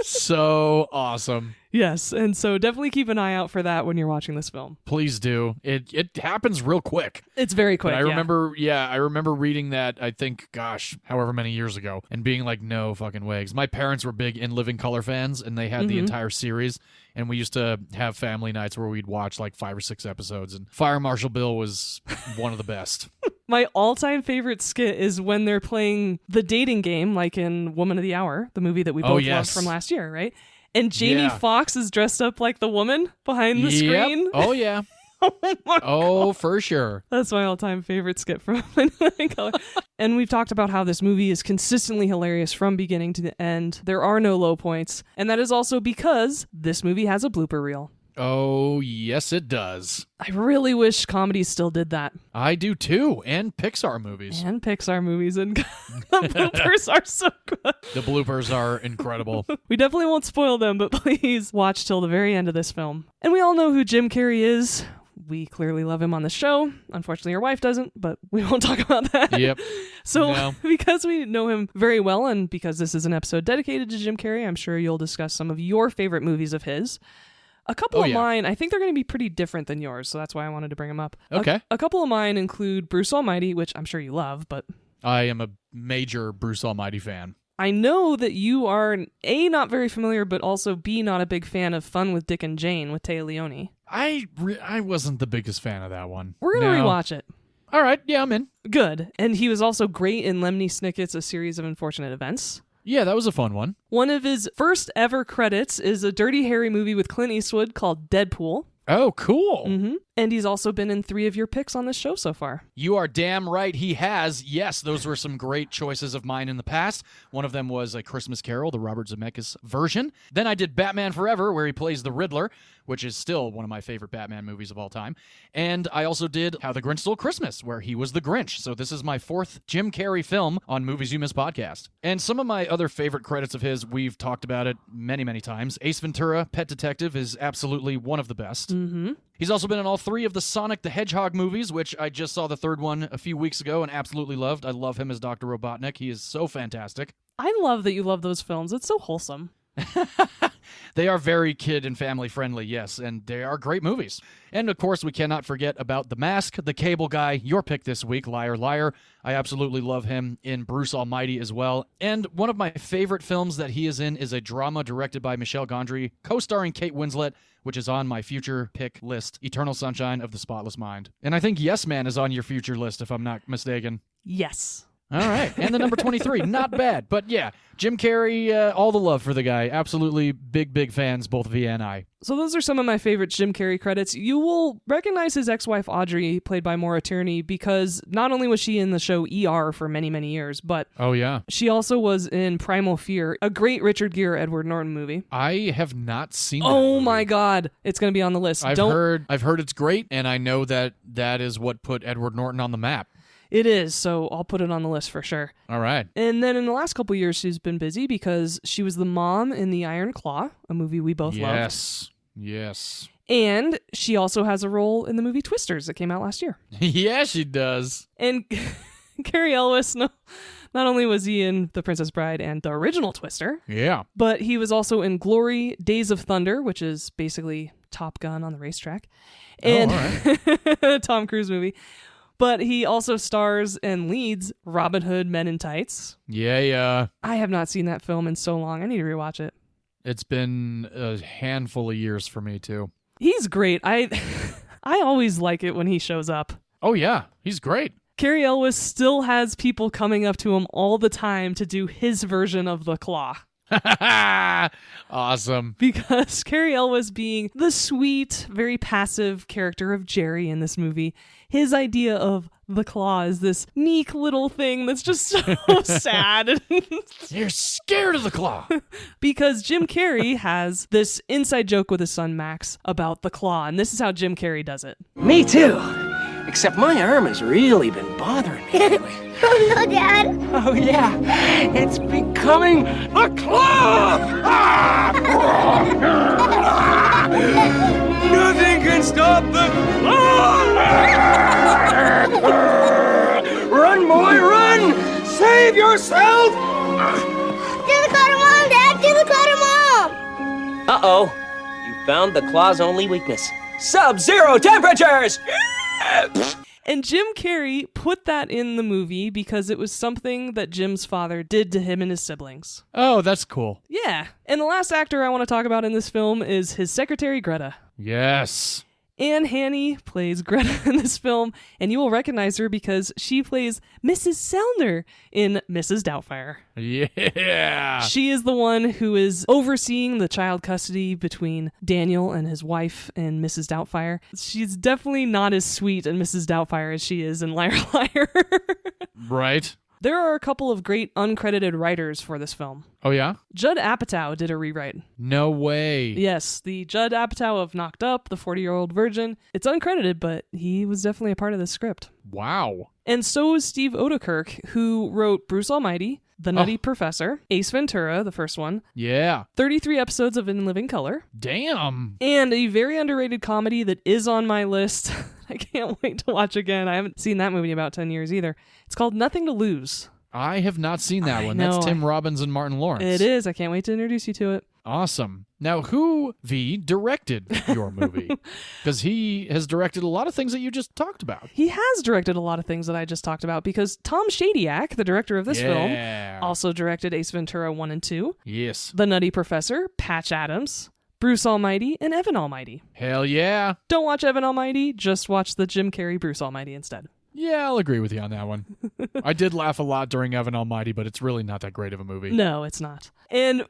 So awesome. Yes, and so definitely keep an eye out for that when you're watching this film. Please do. It happens real quick. It's very quick. But I remember reading that, I think, however many years ago, and being like, no fucking way. 'Cause my parents were big In Living Color fans, and they had the entire series, and we used to have family nights where we'd watch like 5 or 6 episodes, and Fire Marshal Bill was one of the best. My all-time favorite skit is when they're playing the dating game, like in Woman of the Hour, the movie that we both loved from last year, right? And Jamie Foxx is dressed up like the woman behind the screen. Oh, yeah. Oh, for sure. That's my all-time favorite skit from In Living Color. And we've talked about how this movie is consistently hilarious from beginning to the end. There are no low points. And that is also because this movie has a blooper reel. Oh, yes, it does. I really wish comedies still did that. I do too, and Pixar movies. And Pixar movies, and the bloopers are so good. The bloopers are incredible. We definitely won't spoil them, but please watch till the very end of this film. And we all know who Jim Carrey is. We clearly love him on the show. Unfortunately, your wife doesn't, but we won't talk about that. Yep. So, No. because we know him very well, and because this is an episode dedicated to Jim Carrey, I'm sure you'll discuss some of your favorite movies of his. A couple of mine, I think they're going to be pretty different than yours, so that's why I wanted to bring them up. Okay. A couple of mine include Bruce Almighty, which I'm sure you love, but I am a major Bruce Almighty fan. I know that you are, A, not very familiar, but also B, not a big fan of Fun with Dick and Jane with Téa Leoni. I wasn't the biggest fan of that one. We're going to rewatch it. All right, yeah, I'm in. Good. And he was also great in Lemony Snicket's A Series of Unfortunate Events. Yeah, that was a fun one. One of his first ever credits is a Dirty Harry movie with Clint Eastwood called Deadpool. Oh, cool. Mm-hmm. And he's also been in 3 of your picks on this show so far. You are damn right he has. Yes, those were some great choices of mine in the past. One of them was A Christmas Carol, the Robert Zemeckis version. Then I did Batman Forever, where he plays the Riddler, which is still one of my favorite Batman movies of all time. And I also did How the Grinch Stole Christmas, where he was the Grinch. So this is my 4th Jim Carrey film on Movies You Miss podcast. And some of my other favorite credits of his, we've talked about it many, many times. Ace Ventura, Pet Detective is absolutely one of the best. Mm-hmm. He's also been in all 3 of the Sonic the Hedgehog movies, which I just saw the 3rd one a few weeks ago and absolutely loved. I love him as Dr. Robotnik. He is so fantastic. I love that you love those films. It's so wholesome. They are very kid and family friendly, yes, and they are great movies. And of course, we cannot forget about The Mask, the Cable Guy, your pick this week, Liar Liar. I absolutely love him in Bruce Almighty as well. And one of my favorite films that he is in is a drama directed by Michel Gondry, co-starring Kate Winslet, which is on my future pick list, Eternal Sunshine of the Spotless Mind. And I think Yes Man is on your future list, if I'm not mistaken. Yes. All right. And the number 23, not bad. But yeah, Jim Carrey, all the love for the guy. Absolutely big fans, both Vee and I. So those are some of my favorite Jim Carrey credits. You will recognize his ex-wife Audrey, played by Maura Tierney, because not only was she in the show ER for many, many years, but oh yeah, she also was in Primal Fear, a great Richard Gere, Edward Norton movie. I have not seen that Oh movie. my God. It's going to be on the list. I've heard it's great, and I know that is what put Edward Norton on the map. It is, so I'll put it on the list for sure. All right. And then in the last couple years, she's been busy because she was the mom in The Iron Claw, a movie we both loved. Yes. And she also has a role in the movie Twisters that came out last year. Yeah, she does. And Cary Elwes, not only was he in The Princess Bride and the original Twister, Yeah. but he was also in Glory, Days of Thunder, which is basically Top Gun on the racetrack, and a Tom Cruise movie. But he also stars and leads Robin Hood Men in Tights. Yeah. I have not seen that film in so long. I need to rewatch it. It's been a handful of years for me, too. He's great. I always like it when he shows up. Oh, yeah. He's great. Cary Elwes still has people coming up to him all the time to do his version of the Claw. Awesome. Because Cary Elwes, being the sweet, very passive character of Jerry in this movie, his idea of the Claw is this meek little thing that's just so sad. You're scared of the Claw. Because Jim Carrey has this inside joke with his son Max about the Claw, and this is how Jim Carrey does it. Me too. Except my arm has really been bothering me lately. Oh no, Dad. Oh yeah, it's becoming a claw! Nothing can stop the claw! Run, boy, run! Save yourself! Do the cutter mom, Dad. Do the cutter mom. Uh-oh, you found the claw's only weakness. Sub-zero temperatures! And Jim Carrey put that in the movie because it was something that Jim's father did to him and his siblings. Oh, that's cool. Yeah. And the last actor I want to talk about in this film is his secretary, Greta. Yes. Anne Haney plays Greta in this film, and you will recognize her because she plays Mrs. Sellner in Mrs. Doubtfire. Yeah. She is the one who is overseeing the child custody between Daniel and his wife in Mrs. Doubtfire. She's definitely not as sweet in Mrs. Doubtfire as she is in Liar Liar. Right. There are a couple of great uncredited writers for this film. Oh, yeah? Judd Apatow did a rewrite. No way. Yes, the Judd Apatow of Knocked Up, the 40-Year-Old Virgin. It's uncredited, but he was definitely a part of the script. Wow. And so is Steve Odekirk, who wrote Bruce Almighty, The Nutty Professor, Ace Ventura, the first one, Yeah. 33 episodes of In Living Color, Damn. and a very underrated comedy that is on my list. I can't wait to watch again. I haven't seen that movie in about 10 years either. It's called Nothing to Lose. I have not seen that one. know. That's Tim Robbins and Martin Lawrence. It is. I can't wait to introduce you to it. Awesome. Now, who, V, directed your movie? Because he has directed a lot of things that you just talked about. He has directed a lot of things that I just talked about because Tom Shadyac, the director of this film, also directed Ace Ventura 1 and 2, Yes. The Nutty Professor, Patch Adams, Bruce Almighty, and Evan Almighty. Hell yeah. Don't watch Evan Almighty, just watch the Jim Carrey Bruce Almighty instead. Yeah, I'll agree with you on that one. I did laugh a lot during Evan Almighty, but it's really not that great of a movie. No, it's not. And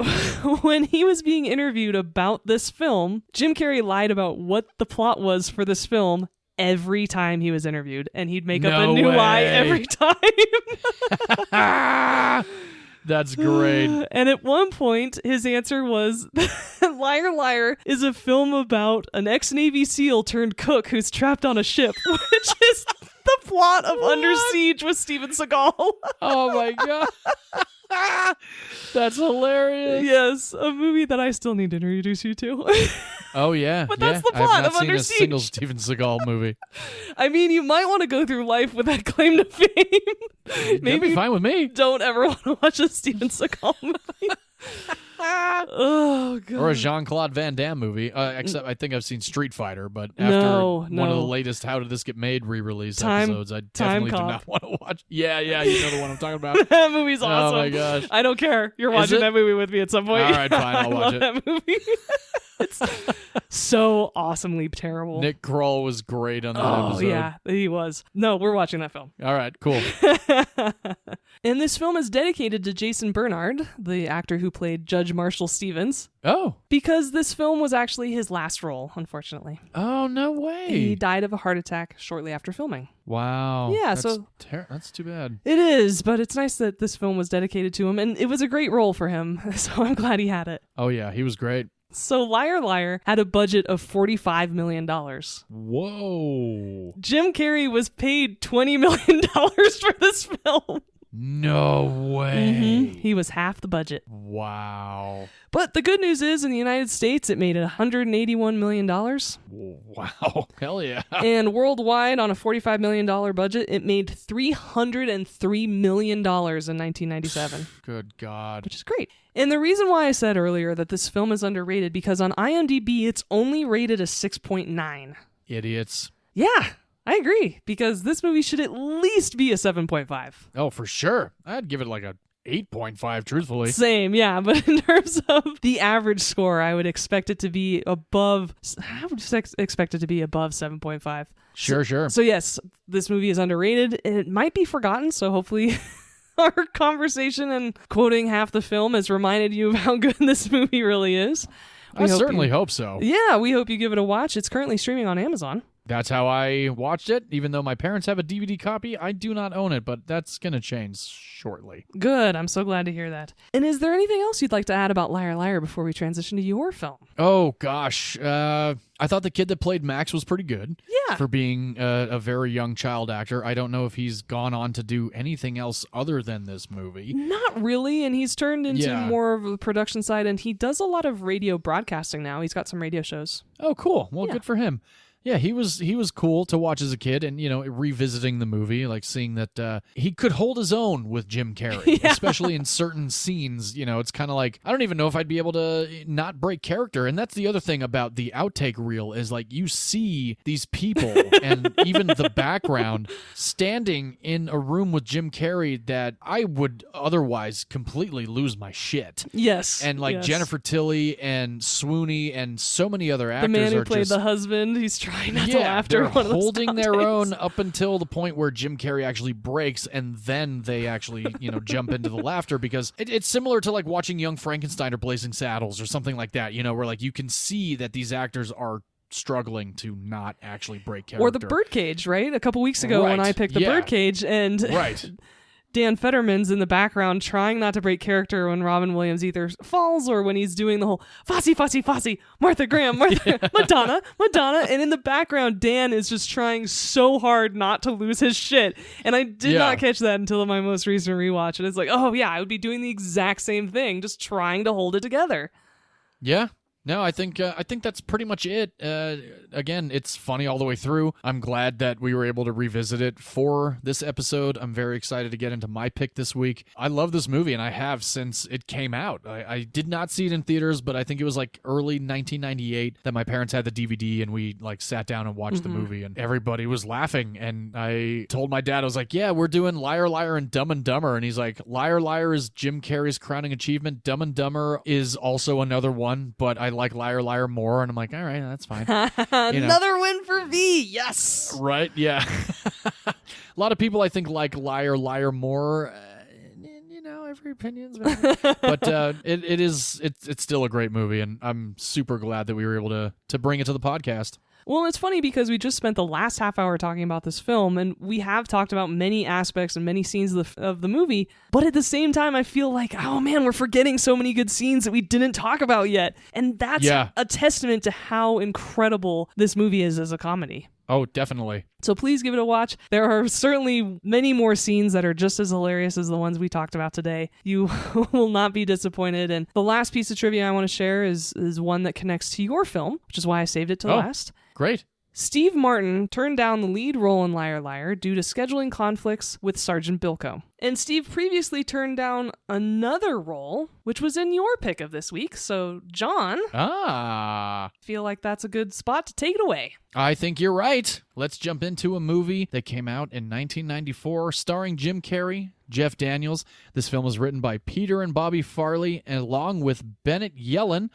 when he was being interviewed about this film, Jim Carrey lied about what the plot was for this film every time he was interviewed, and he'd make up a new lie every time. That's great. And at one point, his answer was, Liar Liar is a film about an ex-Navy SEAL turned cook who's trapped on a ship, which is the plot of Under Siege with Steven Seagal. Oh my God. That's hilarious. Yes, a movie that I still need to introduce you to. Oh yeah. But that's the I've plot not of seen Under a Siege. single Steven Seagal movie. I mean, you might want to go through life with that claim to fame. That'd Maybe be fine with me. don't ever want to watch a Steven Seagal movie. Oh, God. Or a Jean-Claude Van Damme movie. Except I think I've seen Street Fighter, but after No, one of the no. latest How Did This Get Made re-release Time- episodes, I Time definitely do Cop. not want to watch. Yeah, you know the one I'm talking about. That movie's awesome. Oh my gosh. I don't care. You're Is watching it? that movie with me at some point. All right, fine, I'll I watch love it. that movie. It's so awesomely terrible. Nick Kroll was great on that oh, episode. yeah, he was. No, we're watching that film. All right, cool. And this film is dedicated to Jason Bernard, the actor who played Judge Marshall Stevens, Oh. because this film was actually his last role, unfortunately. Oh, no He way. died of a heart attack shortly after filming. Wow. Yeah, that's so- that's too bad. It is, but it's nice that this film was dedicated to him, and it was a great role for him, so I'm glad he had it. Oh yeah, he was great. So Liar Liar had a budget of $45 million. Whoa. Jim Carrey was paid $20 million for this film. No way. He was half the budget. Wow. But the good news is, in the United States, it made $181 million. Wow. Hell yeah. And worldwide, on a $45 million budget, it made $303 million in 1997. Good God. Which is great. And the reason why I said earlier that this film is underrated, because on IMDb, it's only rated a 6.9. Idiots. Yeah, I agree, because this movie should at least be a 7.5. Oh, for sure. I'd give it like a 8.5, truthfully. Same, yeah, but in terms of the average score, I would expect it to be above, expect it to be above 7.5. Sure. So yes, this movie is underrated. It might be forgotten, so hopefully our conversation and quoting half the film has reminded you of how good this movie really is. I certainly hope so. Yeah, we hope you give it a watch. It's currently streaming on Amazon. That's how I watched it. Even though my parents have a DVD copy, I do not own it, but that's going to change shortly. Good. I'm so glad to hear that. And is there anything else you'd like to add about Liar Liar before we transition to your film? Oh, gosh. I thought the kid that played Max was pretty good. Yeah. For being a very young child actor. I don't know if he's gone on to do anything else other than this movie. Not really, and he's turned into Yeah. more of a production side, and he does a lot of radio broadcasting now. He's got some radio shows. Oh, cool. Well, Yeah. good for him. Yeah, he was cool to watch as a kid, and revisiting the movie, like seeing that he could hold his own with Jim Carrey, especially in certain scenes. It's kind of like, I don't even know if I'd be able to not break character. And that's the other thing about the outtake reel is, like, you see these people and even the background standing in a room with Jim Carrey that I would otherwise completely lose my shit. Yes. And like yes. Jennifer Tilly and Swooney and so many other actors the man who are played just the husband, he's trying not to laugh they're during one of those holding their outtakes. own up until the point where Jim Carrey actually breaks, and then they actually, jump into the laughter, because it's similar to like watching Young Frankenstein or Blazing Saddles or something like that, where like you can see that these actors are struggling to not actually break character. Or the Birdcage, right? A couple weeks ago when I picked the Birdcage, and right. Dan Fetterman's in the background trying not to break character when Robin Williams either falls or when he's doing the whole Fosse, Martha Graham, Madonna, and in the background Dan is just trying so hard not to lose his shit. And I did not catch that until my most recent rewatch, and it's like, oh yeah, I would be doing the exact same thing, just trying to hold it together. Yeah. No, I think that's pretty much it. Again, it's funny all the way through. I'm glad that we were able to revisit it for this episode. I'm very excited to get into my pick this week. I love this movie, and I have since it came out. I did not see it in theaters, but I think it was like early 1998 that my parents had the DVD, and we like sat down and watched the movie, and everybody was laughing. And I told my dad, I was like, yeah, we're doing Liar, Liar, and Dumb and Dumber. And he's like, Liar, Liar is Jim Carrey's crowning achievement. Dumb and Dumber is also another one, but I like Liar, Liar more. And I'm like, all right, that's fine. Another win for V. Yes. Right. Yeah. A lot of people, I think, like Liar, Liar more. Every opinion's valid. But it's still a great movie, and I'm super glad that we were able to bring it to the podcast. Well, it's funny because we just spent the last half hour talking about this film, and we have talked about many aspects and many scenes of the movie, but at the same time, I feel like, oh man, we're forgetting so many good scenes that we didn't talk about yet. And that's a testament to how incredible this movie is as a comedy. Oh, definitely. So please give it a watch. There are certainly many more scenes that are just as hilarious as the ones we talked about today. You will not be disappointed. And the last piece of trivia I want to share is one that connects to your film, which is why I saved it to last. Great. Steve Martin turned down the lead role in Liar Liar due to scheduling conflicts with Sergeant Bilko. And Steve previously turned down another role, which was in your pick of this week. So, John, feel like that's a good spot to take it away. I think you're right. Let's jump into a movie that came out in 1994 starring Jim Carrey, Jeff Daniels. This film was written by Peter and Bobby Farley, and along with Bennett Yellen.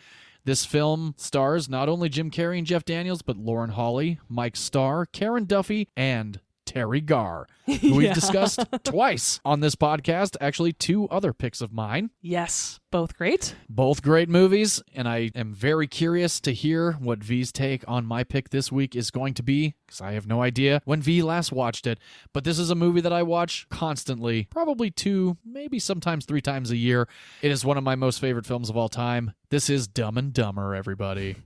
This film stars not only Jim Carrey and Jeff Daniels, but Lauren Hawley, Mike Starr, Karen Duffy, and Terry Garr, who we've discussed twice on this podcast. Actually, two other picks of mine. Yes, both great. Both great movies, and I am very curious to hear what V's take on my pick this week is going to be, because I have no idea when V last watched it, but this is a movie that I watch constantly, probably 2, maybe sometimes 3 times a year. It is one of my most favorite films of all time. This is Dumb and Dumber, everybody.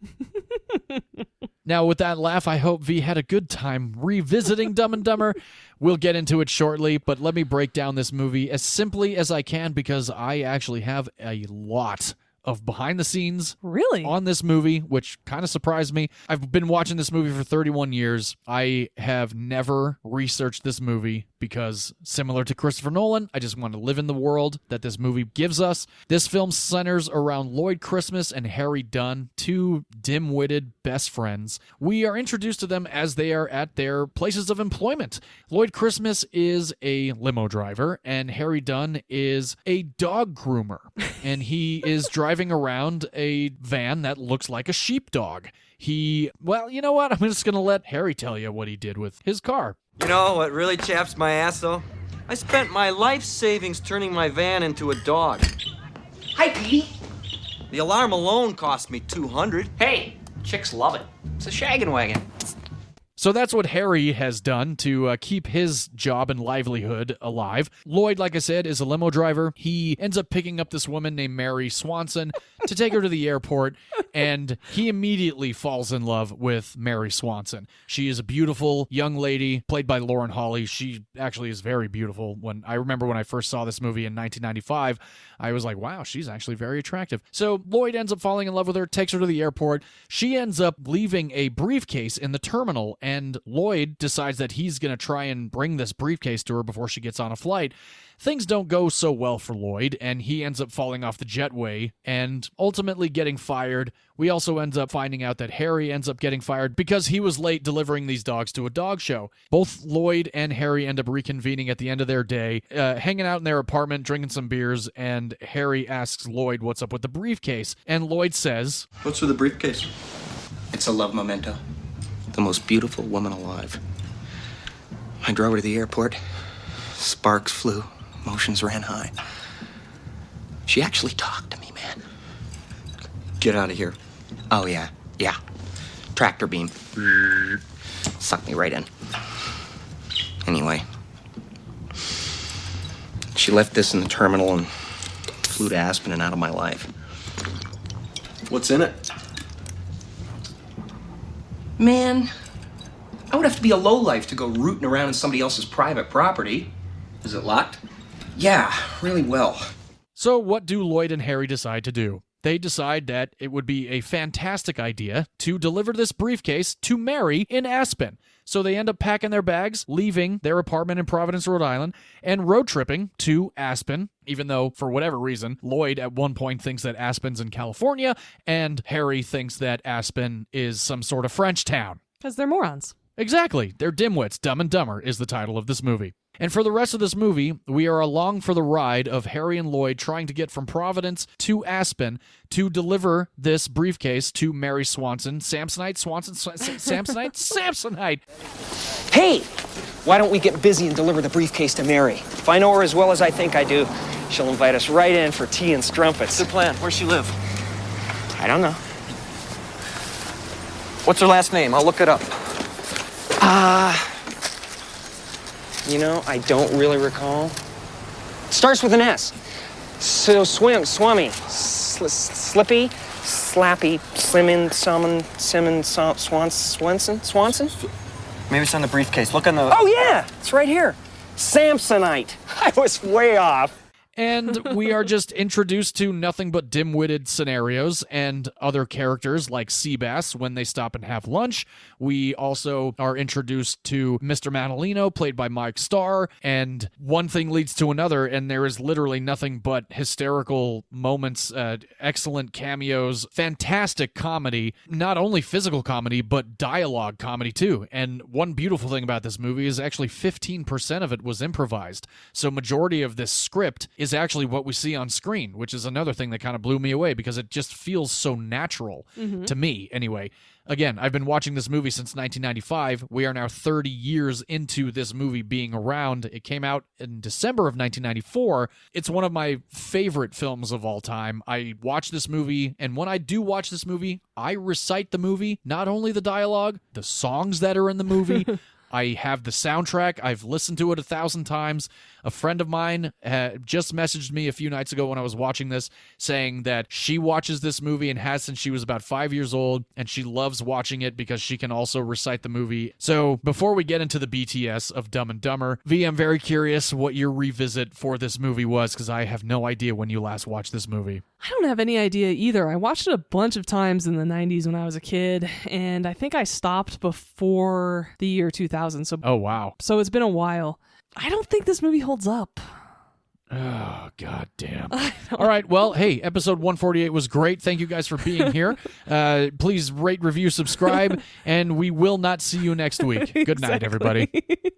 Now, with that laugh, I hope V had a good time revisiting Dumb and Dumber. We'll get into it shortly, but let me break down this movie as simply as I can, because I actually have a lot of behind the scenes on this movie, which kind of surprised me. I've been watching this movie for 31 years. I have never researched this movie because, similar to Christopher Nolan, I just want to live in the world that this movie gives us. This film centers around Lloyd Christmas and Harry Dunn, 2 dim-witted best friends. We are introduced to them as they are at their places of employment. Lloyd Christmas is a limo driver, and Harry Dunn is a dog groomer, and he is driving around a van that looks like a sheepdog. Well, you know what? I'm just going to let Harry tell you what he did with his car. You know what really chaps my ass, though? I spent my life savings turning my van into a dog. Hi, Petey. The alarm alone cost me $200. Hey, chicks love it. It's a shaggin' wagon. So that's what Harry has done to keep his job and livelihood alive. Lloyd, like I said, is a limo driver. He ends up picking up this woman named Mary Swanson to take her to the airport, and he immediately falls in love with Mary Swanson. She is a beautiful young lady, played by Lauren Hawley. She actually is very beautiful. I remember when I first saw this movie in 1995, I was like, wow, she's actually very attractive. So Lloyd ends up falling in love with her, takes her to the airport. She ends up leaving a briefcase in the terminal, and Lloyd decides that he's going to try and bring this briefcase to her before she gets on a flight. Things don't go so well for Lloyd, and he ends up falling off the jetway and ultimately getting fired. We also end up finding out that Harry ends up getting fired because he was late delivering these dogs to a dog show. Both Lloyd and Harry end up reconvening at the end of their day, hanging out in their apartment, drinking some beers, and Harry asks Lloyd what's up with the briefcase. And Lloyd says, "What's with the briefcase?" It's a love memento. the most beautiful woman alive. I drove her to the airport. Sparks flew. Emotions ran high. She actually talked to me, man. Get out of here. Oh, yeah. Tractor beam. Sucked me right in. Anyway. She left this in the terminal and flew to Aspen and out of my life. What's in it? Man, I would have to be a lowlife to go rooting around in somebody else's private property. Is it locked? Yeah, really well. So what do Lloyd and Harry decide to do? They decide that it would be a fantastic idea to deliver this briefcase to Mary in Aspen. So they end up packing their bags, leaving their apartment in Providence, Rhode Island, and road tripping to Aspen, even though, for whatever reason, Lloyd at one point thinks that Aspen's in California, and Harry thinks that Aspen is some sort of French town. Because they're morons. Exactly. They're dimwits. Dumb and Dumber is the title of this movie. And for the rest of this movie, we are along for the ride of Harry and Lloyd trying to get from Providence to Aspen to deliver this briefcase to Mary Swanson. Samsonite? Samsonite? Hey, why don't we get busy and deliver the briefcase to Mary? If I know her as well as I think I do, she'll invite us right in for tea and strumpets. Good plan. Where's she live? I don't know. What's her last name? I'll look it up. I don't really recall. Starts with an S. So swummy, slippy, slappy, Swanson? Maybe it's on the briefcase. Look on the... Oh yeah, it's right here. Samsonite. I was way off. And we are just introduced to nothing but dim-witted scenarios and other characters like Seabass when they stop and have lunch. We also are introduced to Mr. Manolino, played by Mike Starr, and one thing leads to another, and there is literally nothing but hysterical moments, excellent cameos, fantastic comedy, not only physical comedy, but dialogue comedy too. And one beautiful thing about this movie is actually 15% of it was improvised. So majority of this script is actually what we see on screen, which is another thing that kind of blew me away because it just feels so natural to me anyway. Again, I've been watching this movie since 1995. We are now 30 years into this movie being around. It came out in December of 1994. It's one of my favorite films of all time. I watch this movie, and when I do watch this movie, I recite the movie, not only the dialogue, the songs that are in the movie. I have the soundtrack. I've listened to it 1,000 times. A friend of mine just messaged me a few nights ago when I was watching this saying that she watches this movie and has since she was about 5 years old, and she loves watching it because she can also recite the movie. So before we get into the BTS of Dumb and Dumber, V, I'm very curious what your revisit for this movie was because I have no idea when you last watched this movie. I don't have any idea either. I watched it a bunch of times in the 90s when I was a kid, and I think I stopped before the year 2000. Oh, wow. So it's been a while. I don't think this movie holds up. Oh, God damn. All right, well, hey, episode 148 was great. Thank you guys for being here. Please rate, review, subscribe, and we will not see you next week. Good night, everybody.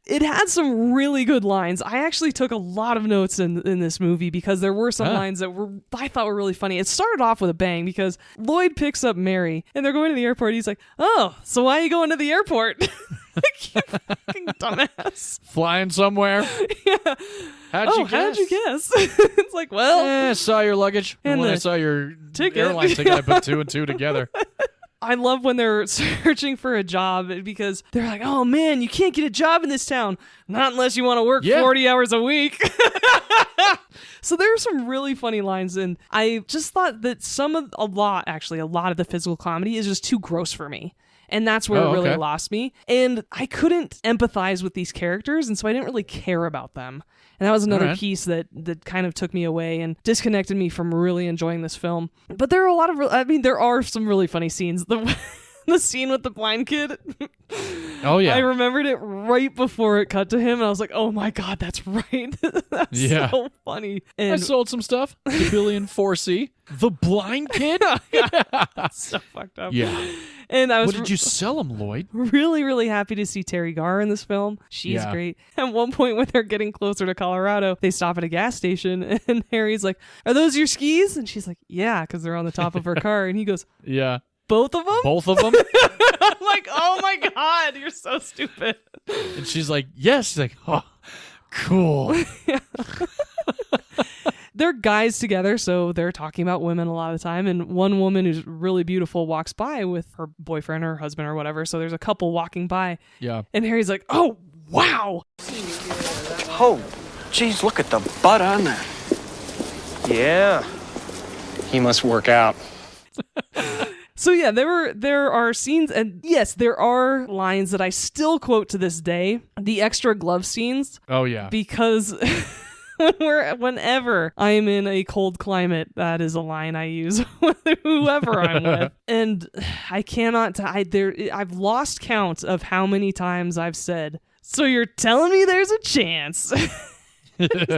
It had some really good lines. I actually took a lot of notes in this movie because there were some lines that I thought were really funny. It started off with a bang because Lloyd picks up Mary, and they're going to the airport. He's like, oh, so why are you going to the airport? Like, you fucking dumbass. Flying somewhere? Yeah. How'd you guess? It's like, well... I saw your luggage. And when I saw your airline ticket, I put two and two together. I love when they're searching for a job because they're like, oh man, you can't get a job in this town. Not unless you want to work 40 hours a week. So there are some really funny lines, and I just thought that a lot of the physical comedy is just too gross for me. And that's where it really lost me. And I couldn't empathize with these characters, and so I didn't really care about them. And that was another piece that kind of took me away and disconnected me from really enjoying this film. But there are there are some really funny scenes. The scene with the blind kid. Oh, yeah. I remembered it right before it cut to him, and I was like, oh my God, that's right. That's so funny. And I sold some stuff to Billion 4C. The blind kid? So fucked up. Yeah. And I was what did you sell him, Lloyd? Really, really happy to see Terry Garr in this film. She's great. At one point when they're getting closer to Colorado, they stop at a gas station, and Harry's like, are those your skis? And she's like, yeah, because they're on the top of her car. And he goes, yeah. Both of them? Both of them? I'm like, oh my God, you're so stupid. And she's like, yes. She's like, oh, cool. They're guys together, so they're talking about women a lot of the time. And one woman who's really beautiful walks by with her boyfriend or husband or whatever. So there's a couple walking by. Yeah. And Harry's like, oh, wow. Oh, geez, look at the butt on that. Yeah. He must work out. So yeah, there are scenes, and yes, there are lines that I still quote to this day. The extra glove scenes. Oh, yeah. Because whenever I am in a cold climate, that is a line I use with whoever I'm with. And I cannot, I've lost count of how many times I've said, so you're telling me there's a chance.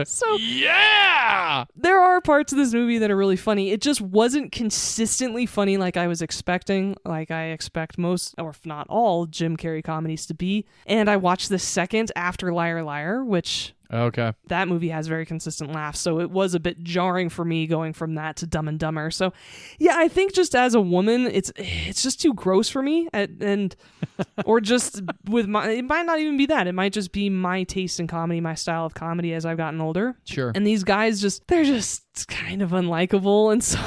So yeah! There are parts of this movie that are really funny. It just wasn't consistently funny like I was expecting, like I expect most, or if not all, Jim Carrey comedies to be. And I watched the second after Liar Liar, which... Okay. That movie has very consistent laughs, so it was a bit jarring for me going from that to Dumb and Dumber. So, yeah, I think just as a woman, it's just too gross for me, and or just with my, it might not even be that. It might just be my taste in comedy, my style of comedy as I've gotten older. Sure. And these guys they're just kind of unlikable, and so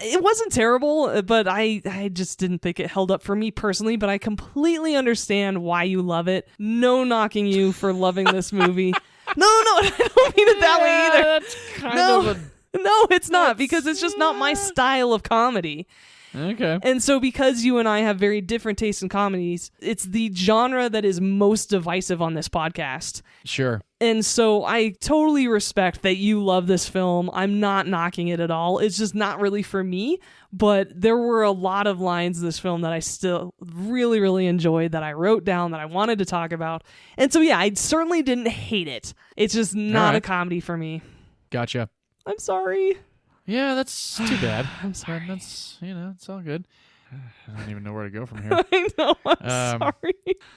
it wasn't terrible, but I just didn't think it held up for me personally. But I completely understand why you love it. No knocking you for loving this movie. No, I don't mean it that way either. That's kind of No, it's not, because it's just not my style of comedy. Okay. And so because you and I have very different tastes in comedies, it's the genre that is most divisive on this podcast. Sure. And so I totally respect that you love this film. I'm not knocking it at all. It's just not really for me. But there were a lot of lines in this film that I still really, really enjoyed, that I wrote down, that I wanted to talk about. And so, yeah, I certainly didn't hate it. It's just not a comedy for me. Gotcha. I'm sorry. Yeah, that's too bad. I'm sorry. But that's, it's all good. I don't even know where to go from here. I know, I'm sorry.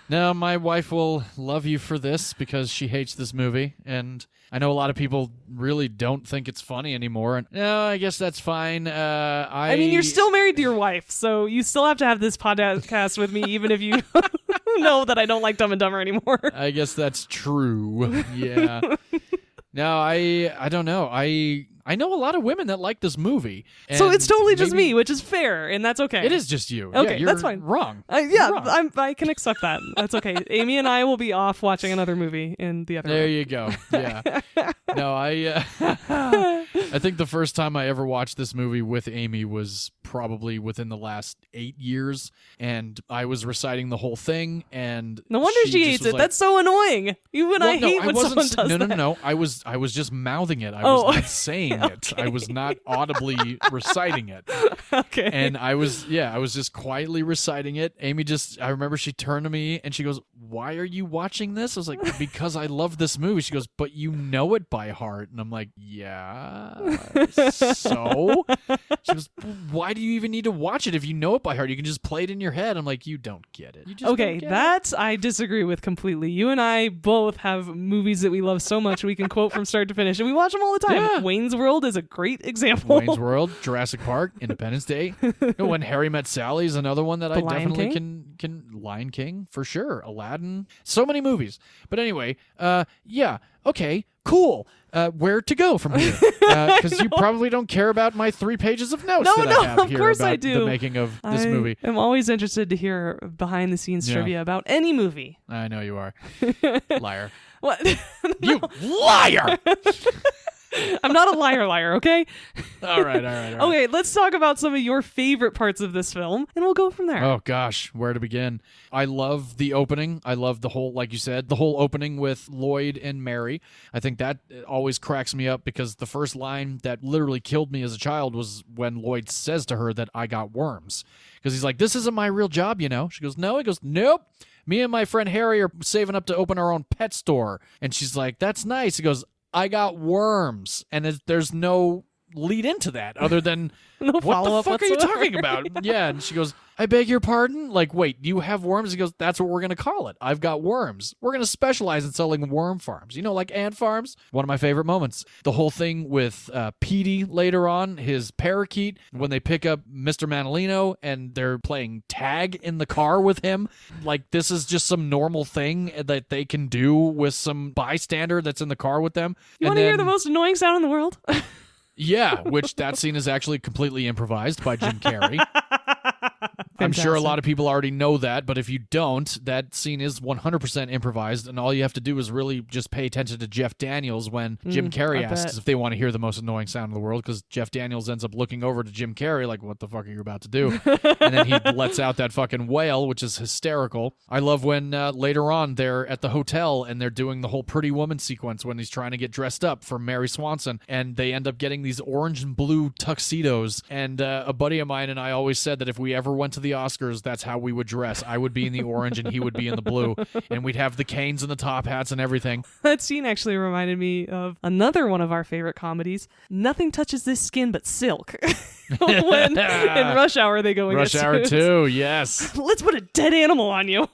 No, my wife will love you for this because she hates this movie, and I know a lot of people really don't think it's funny anymore. And no, I guess that's fine. I mean, you're still married to your wife, so you still have to have this podcast with me, even if you know that I don't like Dumb and Dumber anymore. I guess that's true. Yeah. No, I don't know. I know a lot of women that like this movie. So it's totally just me, which is fair, and that's okay. It is just you. Okay, yeah, you're that's fine. Wrong. Yeah, wrong. I can accept that. That's okay. Amy and I will be off watching another movie in the other There room. you go. Yeah. No, I think the first time I ever watched this movie with Amy was probably within the last 8 years, and I was reciting the whole thing, and no wonder she hates it. Like, that's so annoying. You and I hate when someone does that. No. I was just mouthing it. I was not saying it. I was not audibly reciting it. Okay. And I was just quietly reciting it. Amy I remember she turned to me and she goes, "Why are you watching this?" I was like, "Because I love this movie." She goes, "But you know it by heart." And I'm like, "Yeah, so?" She goes, "Why do you even need to watch it if you know it by heart? You can just play it in your head." I'm like, "You don't get it." You just okay, that I disagree with completely. You and I both have movies that we love so much we can quote from start to finish, and we watch them all the time. Yeah. Wayne's World is a great example. Wayne's World, Jurassic Park, Independence Day. When Harry Met Sally is another one that I definitely can. Lion King, for sure. Aladdin. So many movies. But anyway, yeah, okay, cool. Where to go from here? Because you probably don't care about my 3 pages of notes that I have here about the making of this movie. I'm always interested to hear behind-the-scenes trivia about any movie. I know you are. Liar. What? You liar! I'm not a liar, okay? All right. Okay, let's talk about some of your favorite parts of this film, and we'll go from there. Oh, gosh, where to begin? I love the opening. I love the whole, like you said, the whole opening with Lloyd and Mary. I think that always cracks me up because the first line that literally killed me as a child was when Lloyd says to her that I got worms. Because he's like, "This isn't my real job, you know?" She goes, "No." He goes, "Nope. Me and my friend Harry are saving up to open our own pet store." And she's like, "That's nice." He goes, "I got worms." And there's no lead into that other than No what the follow-up fuck are you whatsoever. talking about? Yeah, and she goes, I beg your pardon? Like, wait, you have worms? He goes, that's what we're going to call it. I've got worms. We're going to specialize in selling worm farms. You know, like ant farms? One of my favorite moments. The whole thing with Petey later on, his parakeet, when they pick up Mr. Manolino and they're playing tag in the car with him. Like, this is just some normal thing that they can do with some bystander that's in the car with them. You want to hear the most annoying sound in the world? Yeah, which that scene is actually completely improvised by Jim Carrey. I'm sure a lot of people already know that, but if you don't, that scene is 100% improvised, and all you have to do is really just pay attention to Jeff Daniels when Jim Carrey asks if they want to hear the most annoying sound in the world, because Jeff Daniels ends up looking over to Jim Carrey like, what the fuck are you about to do? And then he lets out that fucking wail, which is hysterical. I love when later on they're at the hotel and they're doing the whole Pretty Woman sequence when he's trying to get dressed up for Mary Swanson, and they end up getting these orange and blue tuxedos, and a buddy of mine and I always said that if we ever went to the Oscars, that's how we would dress. I would be in the orange and he would be in the blue, and we'd have the canes and the top hats and everything. That scene actually reminded me of another one of our favorite comedies. Nothing touches this skin but silk. When in Rush Hour they go and Rush get Hour suits. 2, yes. Let's put a dead animal on you.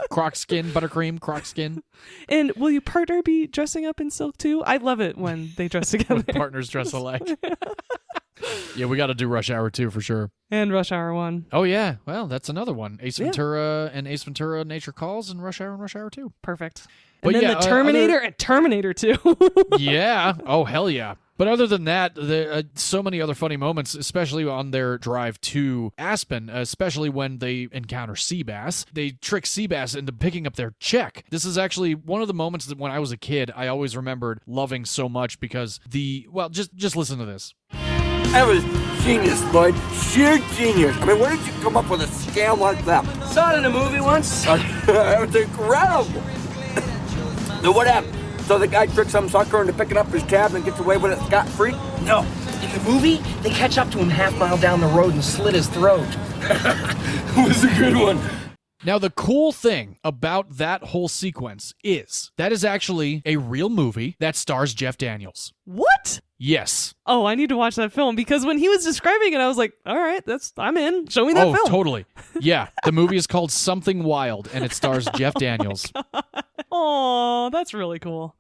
Croc skin, buttercream, croc skin. And will your partner be dressing up in silk too? I love it when they dress together. Partners dress alike. Yeah, we got to do Rush Hour 2 for sure. And Rush Hour 1. Oh, yeah. Well, that's another one. Ace Ventura and Ace Ventura Nature Calls and Rush Hour 2. Perfect. But And then yeah, the Terminator and Terminator 2. Yeah. Oh, hell yeah. But other than that, there so many other funny moments, especially on their drive to Aspen, especially when they encounter Seabass. They trick Seabass into picking up their check. This is actually one of the moments that when I was a kid, I always remembered loving so much because just listen to this. That was genius, bud. Sheer genius. I mean, where did you come up with a scam like that? Saw it in a movie once. That was incredible. So what happened? So the guy tricks some sucker into picking up his tab and gets away with it scot-free? No. In the movie, they catch up to him half-mile down the road and slit his throat. It was a good one. Now, the cool thing about that whole sequence is that is actually a real movie that stars Jeff Daniels. What? Yes. Oh, I need to watch that film because when he was describing it, I was like, all right, I'm in. Show me that film. Oh, totally. Yeah. The movie is called Something Wild, and it stars Jeff Daniels. Oh, that's really cool.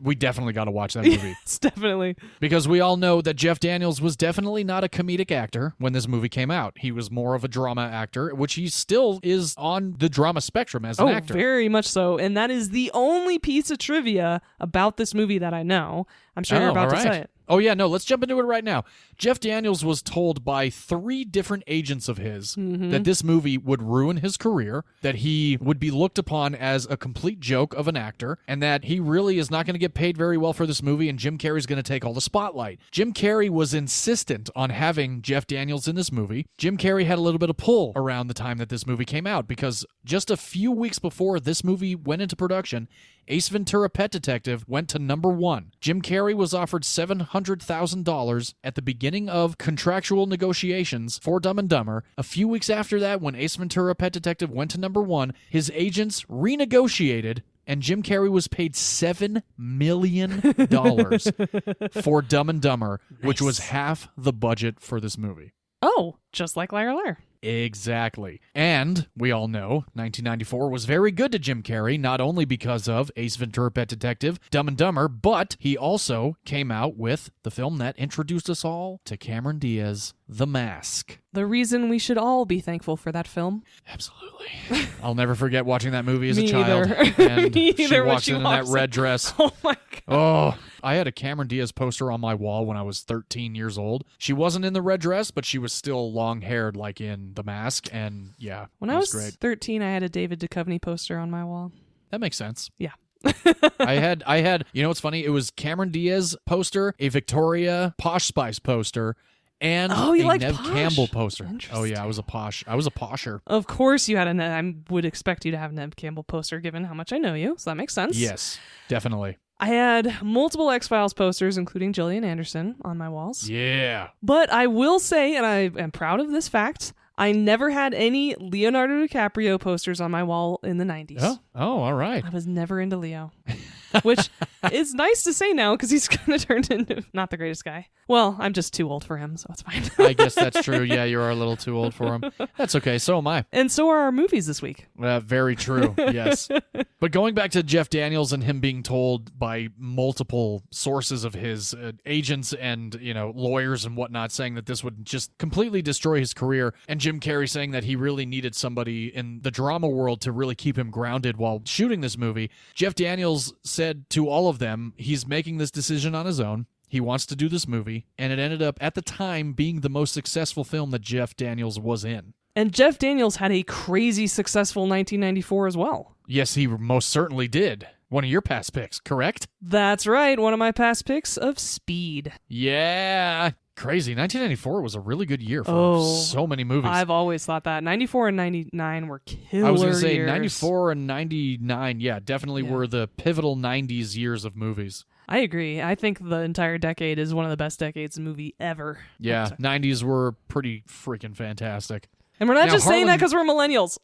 We definitely got to watch that movie. Yes, definitely. Because we all know that Jeff Daniels was definitely not a comedic actor when this movie came out. He was more of a drama actor, which he still is on the drama spectrum as an actor. Oh, very much so. And that is the only piece of trivia about this movie that I know. I'm sure you're about to say it. Oh, yeah, no, let's jump into it right now. Jeff Daniels was told by 3 different agents of his that this movie would ruin his career, that he would be looked upon as a complete joke of an actor, and that he really is not going to get paid very well for this movie, and Jim Carrey's going to take all the spotlight. Jim Carrey was insistent on having Jeff Daniels in this movie. Jim Carrey had a little bit of pull around the time that this movie came out, because just a few weeks before this movie went into production, Ace Ventura: Pet Detective went to number 1. Jim Carrey was offered $700,000 at the beginning of contractual negotiations for Dumb and Dumber. A few weeks after that, when Ace Ventura: Pet Detective went to number 1, his agents renegotiated, and Jim Carrey was paid $7 million for Dumb and Dumber, which was half the budget for this movie. Oh, just like Liar Liar. Exactly. And we all know 1994 was very good to Jim Carrey, not only because of Ace Ventura: Pet Detective, Dumb and Dumber, but he also came out with the film that introduced us all to Cameron Diaz, The Mask. The reason we should all be thankful for that film. Absolutely. I'll never forget watching that movie as a Me child. either. And Me she either when walks she in that walks red in. dress. Oh my God. Oh, I had a Cameron Diaz poster on my wall when I was 13 years old. She wasn't in the red dress, but she was still long-haired like in The Mask, and yeah, When it I was great. 13, I had a David Duchovny poster on my wall. That makes sense. Yeah. I had, you know what's funny? It was Cameron Diaz poster, a Victoria Posh Spice poster, and Oh, you a liked Nev Posh? Campbell poster. Oh Interesting. yeah, I was a posher. Of course you had I would expect you to have a Neve Campbell poster given how much I know you, so that makes sense. Yes, definitely. I had multiple X-Files posters, including Gillian Anderson, on my walls. Yeah. But I will say, and I am proud of this fact, I never had any Leonardo DiCaprio posters on my wall in the 90s. Oh, all right. I was never into Leo. which is nice to say now because he's kind of turned into not the greatest guy. Well, I'm just too old for him, so it's fine. I guess that's true. Yeah, you are a little too old for him. That's okay. So am I. And so are our movies this week. Very true. Yes. But going back to Jeff Daniels and him being told by multiple sources of his agents and, lawyers and whatnot saying that this would just completely destroy his career, and Jim Carrey saying that he really needed somebody in the drama world to really keep him grounded while shooting this movie, Jeff Daniels said to all of them he's making this decision on his own. He wants to do this movie, and it ended up, at the time, being the most successful film that Jeff Daniels was in. And Jeff Daniels had a crazy successful 1994 as well. Yes, he most certainly did. One of your past picks, correct? That's right, one of my past picks of Speed. Yeah, crazy. 1994 was a really good year for so many movies. I've always thought that. 94 and 99 were killer I was going to say years. 94 and 99, definitely were the pivotal 90s years of movies. I agree. I think the entire decade is one of the best decades in movie ever. Yeah, 90s were pretty freaking fantastic. And we're not just saying that because we're millennials.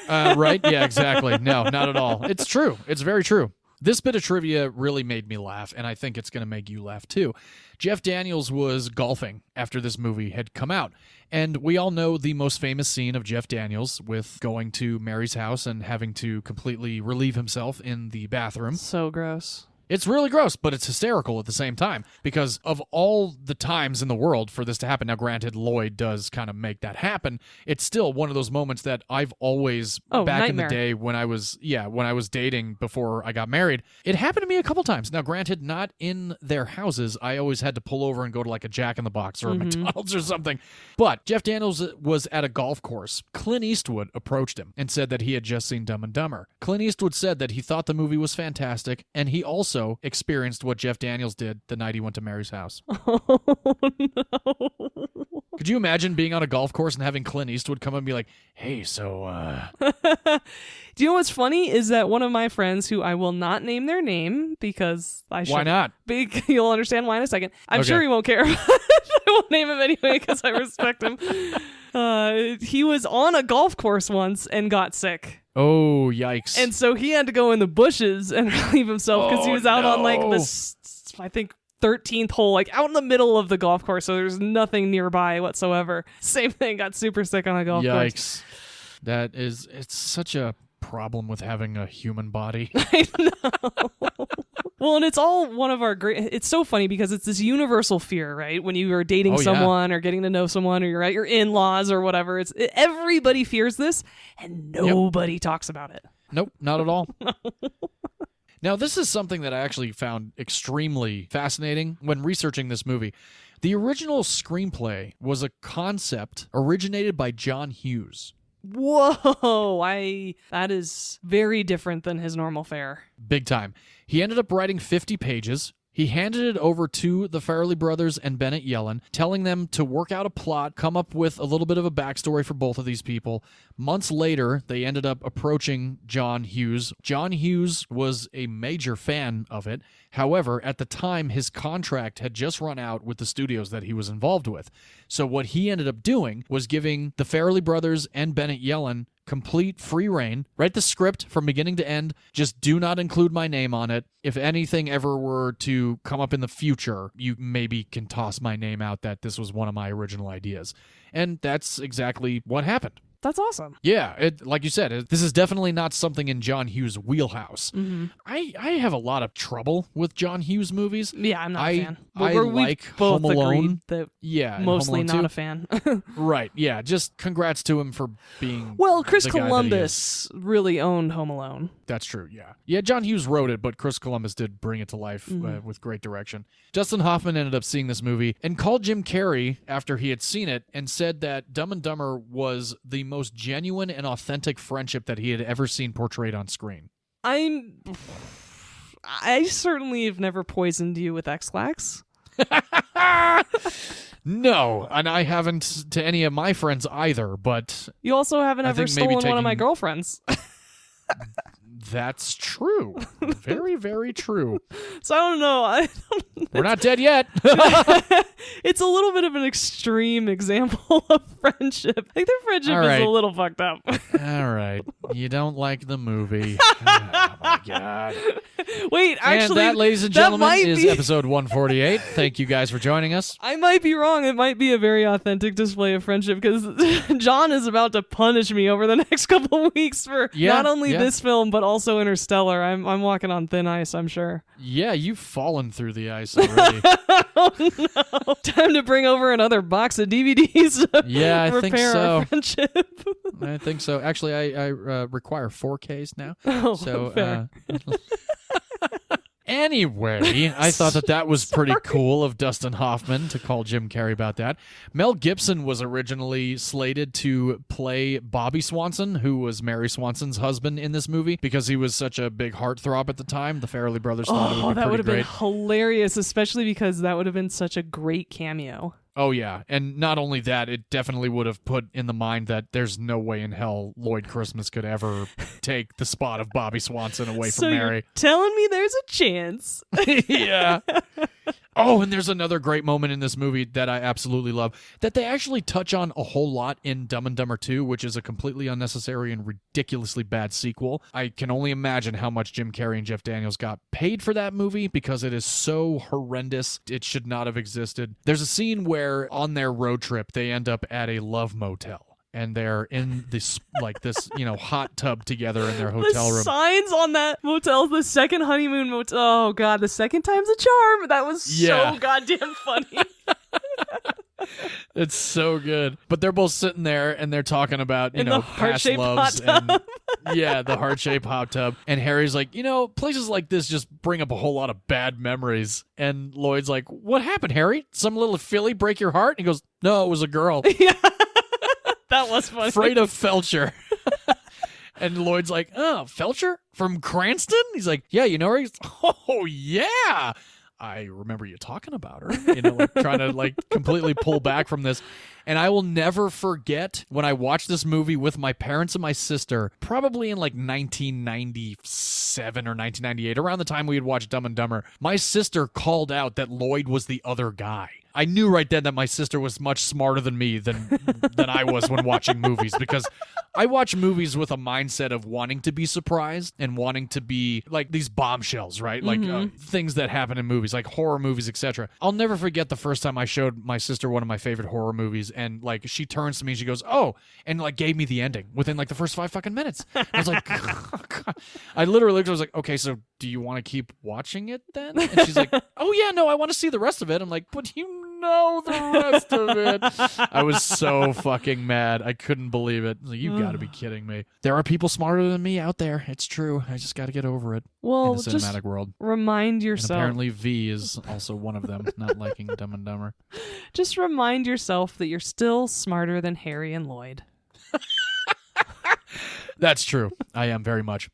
Right? Yeah, exactly. No, not at all. It's true. It's very true. This bit of trivia really made me laugh, and I think it's going to make you laugh too. Jeff Daniels was golfing after this movie had come out, and we all know the most famous scene of Jeff Daniels with going to Mary's house and having to completely relieve himself in the bathroom. So gross. It's really gross, but it's hysterical at the same time because of all the times in the world for this to happen. Now, granted, Lloyd does kind of make that happen. It's still one of those moments that I've always, back in the day when I was dating before I got married, it happened to me a couple times. Now, granted, not in their houses. I always had to pull over and go to like a Jack in the Box or a McDonald's or something. But Jeff Daniels was at a golf course. Clint Eastwood approached him and said that he had just seen Dumb and Dumber. Clint Eastwood said that he thought the movie was fantastic, and he also experienced what Jeff Daniels did the night he went to Mary's house. Oh, no. Could you imagine being on a golf course and having Clint Eastwood come up and be like, hey, so, Do you know what's funny is that one of my friends, who I will not name their name because I should. Why not? You'll understand why in a second. I'm sure he won't care. I won't name him anyway because I respect him. He was on a golf course once and got sick. Oh, yikes. And so he had to go in the bushes and relieve himself because he was out on like this, I think, 13th hole, like out in the middle of the golf course. So there's nothing nearby whatsoever. Same thing, got super sick on a golf course. Yikes. It's such a problem with having a human body. I know. Well, and it's all one of our great... It's so funny because it's this universal fear, right? When you are dating someone or getting to know someone or you're at your in-laws or whatever, everybody fears this and nobody talks about it. Nope, not at all. Now, this is something that I actually found extremely fascinating when researching this movie. The original screenplay was a concept originated by John Hughes. Whoa, that is very different than his normal fare. Big time. He ended up writing 50 pages. He handed it over to the Farrelly brothers and Bennett Yellen, telling them to work out a plot, come up with a little bit of a backstory for both of these people. Months later, they ended up approaching John Hughes. John Hughes was a major fan of it. However, at the time, his contract had just run out with the studios that he was involved with. So what he ended up doing was giving the Farrelly brothers and Bennett Yellen complete free reign. Write the script from beginning to end. Just do not include my name on it. If anything ever were to come up in the future, you maybe can toss my name out that this was one of my original ideas. And that's exactly what happened. That's awesome. Yeah, like you said, this is definitely not something in John Hughes' wheelhouse. Mm-hmm. I have a lot of trouble with John Hughes movies. Yeah, I'm not a fan. I like both Home Alone. That yeah, mostly Home Alone not 2. a fan. Right, yeah, just congrats to him for being Chris the guy that he Columbus is. really owned Home Alone. That's true, yeah. Yeah, John Hughes wrote it, but Chris Columbus did bring it to life with great direction. Dustin Hoffman ended up seeing this movie and called Jim Carrey after he had seen it and said that Dumb and Dumber was the most genuine and authentic friendship that he had ever seen portrayed on screen. I certainly have never poisoned you with X-Lax. No, and I haven't to any of my friends either, but... You also haven't ever think maybe stolen one of my girlfriends. That's true. Very, very true. So I don't know. We're not dead yet. It's a little bit of an extreme example of friendship. I think their friendship All right. is a little fucked up. All right. You don't like the movie. Oh, my God. Wait, actually, and that, ladies and that gentlemen, might is be- episode 148. Thank you guys for joining us. I might be wrong. It might be a very authentic display of friendship because John is about to punish me over the next couple of weeks for not only this film but also Interstellar. I'm walking on thin ice, I'm sure. Yeah, you've fallen through the ice already. Oh no! Time to bring over another box of DVDs. To Yeah, I think repair so. our friendship. I think so. Actually, I require 4Ks now. Oh, So, fair. Anyway, I thought that was pretty cool of Dustin Hoffman to call Jim Carrey about that. Mel Gibson was originally slated to play Bobby Swanson, who was Mary Swanson's husband in this movie, because he was such a big heartthrob at the time. The Farrelly brothers thought it would be that would pretty have great. been hilarious, especially because that would have been such a great cameo. Oh, yeah. And not only that, it definitely would have put in the mind that there's no way in hell Lloyd Christmas could ever take the spot of Bobby Swanson away So from you're Mary. telling me there's a chance? Yeah. Oh, and there's another great moment in this movie that I absolutely love that they actually touch on a whole lot in Dumb and Dumber 2, which is a completely unnecessary and ridiculously bad sequel. I can only imagine how much Jim Carrey and Jeff Daniels got paid for that movie because it is so horrendous. It should not have existed. There's a scene where on their road trip, they end up at a love motel. And they're in this, hot tub together in their hotel The room. signs on that motel, the second honeymoon motel. Oh, God, the second time's a charm. That was so goddamn funny. It's so good. But they're both sitting there and they're talking about, In know, the past heart-shaped loves. hot tub. And yeah, the heart-shaped hot tub. And Harry's like, places like this just bring up a whole lot of bad memories. And Lloyd's like, what happened, Harry? Some little filly break your heart? And he goes, no, it was a girl. That was funny. Freda Felcher. And Lloyd's like, oh, Felcher? From Cranston? He's like, yeah, you know her? He's, oh, yeah. I remember you talking about her, trying to completely pull back from this. And I will never forget when I watched this movie with my parents and my sister, probably in 1997 or 1998, around the time we had watched Dumb and Dumber. My sister called out that Lloyd was the other guy. I knew right then that my sister was much smarter than me than I was when watching movies, because I watch movies with a mindset of wanting to be surprised and wanting to be like these bombshells, right? Things that happen in movies, like horror movies, etc. I'll never forget the first time I showed my sister one of my favorite horror movies, and she turns to me and she goes, "Oh," and gave me the ending within the first 5 fucking minutes. I was like, I literally looked. I was like, okay, so do you want to keep watching it then? And she's like, oh yeah, no, I want to see the rest of it. I'm like, but you know the rest of it. I was so fucking mad. I couldn't believe it. I was like, you've got to be kidding me. There are people smarter than me out there. It's true. I just got to get over it. Well, in the cinematic world. Remind yourself. And apparently Vee is also one of them, not liking Dumb and Dumber. Just remind yourself that you're still smarter than Harry and Lloyd. That's true. I am very much.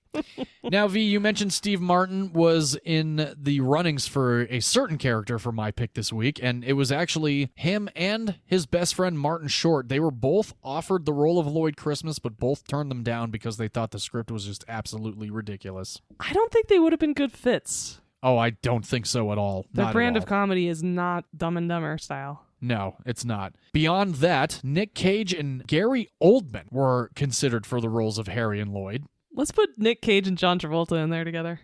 Now, V, you mentioned Steve Martin was in the runnings for a certain character for my pick this week, and it was actually him and his best friend Martin Short. They were both offered the role of Lloyd Christmas, but both turned them down because they thought the script was just absolutely ridiculous. I don't think they would have been good fits. Oh, I don't think so at all. Their brand of comedy is not Dumb and Dumber style. No, it's not. Beyond that, Nick Cage and Gary Oldman were considered for the roles of Harry and Lloyd. Let's put Nick Cage and John Travolta in there together.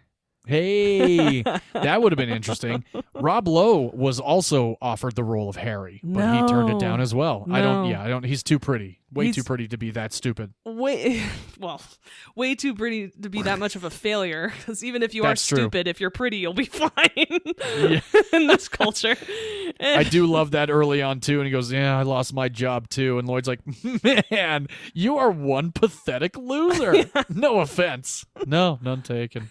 Hey, that would have been interesting. Rob Lowe was also offered the role of Harry, but he turned it down as well. No. He's too pretty. Way too pretty to be that stupid. Way too pretty to be that much of a failure. Because even if you That's are true. stupid, if you're pretty, you'll be fine in this culture. I do love that early on, too. And he goes, yeah, I lost my job, too. And Lloyd's like, man, you are one pathetic loser. No offense. No, none taken.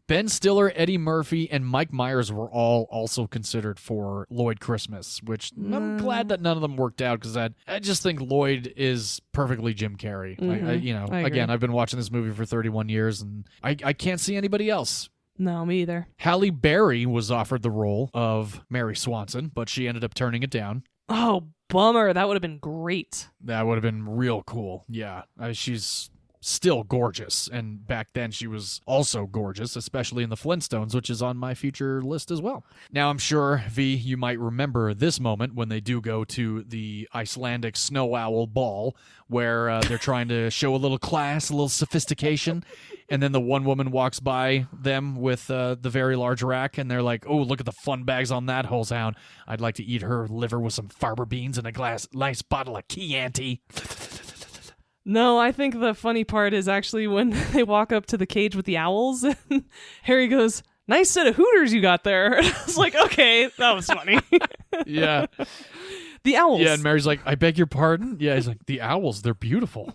Ben Stiller, Eddie Murphy, and Mike Myers were all also considered for Lloyd Christmas, which I'm glad that none of them worked out, because I just think Lloyd is perfectly Jim Carrey. I agree. Again, I've been watching this movie for 31 years, and I can't see anybody else. No, me either. Halle Berry was offered the role of Mary Swanson, but she ended up turning it down. Oh, bummer. That would have been great. That would have been real cool. Yeah, she's still gorgeous. And back then she was also gorgeous, especially in the Flintstones, which is on my future list as well. Now, I'm sure, V, you might remember this moment when they do go to the Icelandic snow owl ball where they're trying to show a little class, a little sophistication. And then the one woman walks by them with the very large rack, and they're like, oh, look at the fun bags on that hose hound. I'd like to eat her liver with some farber beans and a nice bottle of Chianti. No, I think the funny part is actually when they walk up to the cage with the owls, and Harry goes, nice set of hooters you got there. I was like, okay, that was funny. Yeah. The owls. Yeah, and Mary's like, I beg your pardon? Yeah, he's like, the owls, they're beautiful.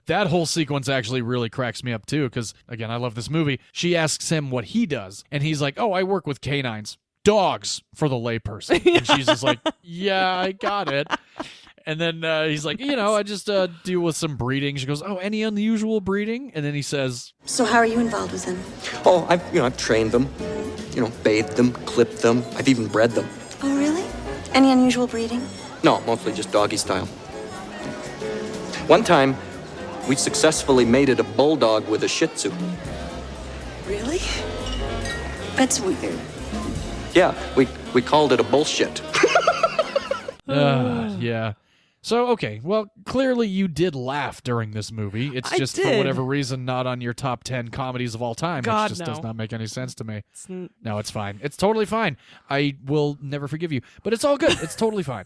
That whole sequence actually really cracks me up, too, because, again, I love this movie. She asks him what he does, and he's like, oh, I work with canines. Dogs, for the layperson. Yeah. And she's just like, yeah, I got it. And then he's like, I just deal with some breeding. She goes, oh, any unusual breeding? And then he says, so how are you involved with them? Oh, I've trained them, bathed them, clipped them. I've even bred them. Oh, really? Any unusual breeding? No, mostly just doggy style. One time, we successfully mated a bulldog with a Shih Tzu. Really? That's weird. Yeah, we called it a bullshit. Yeah. So, okay, well, clearly you did laugh during this movie. It's just, for whatever reason, not on your top 10 comedies of all time, God, which just does not make any sense to me. No, it's fine. It's totally fine. I will never forgive you, but it's all good. It's totally fine.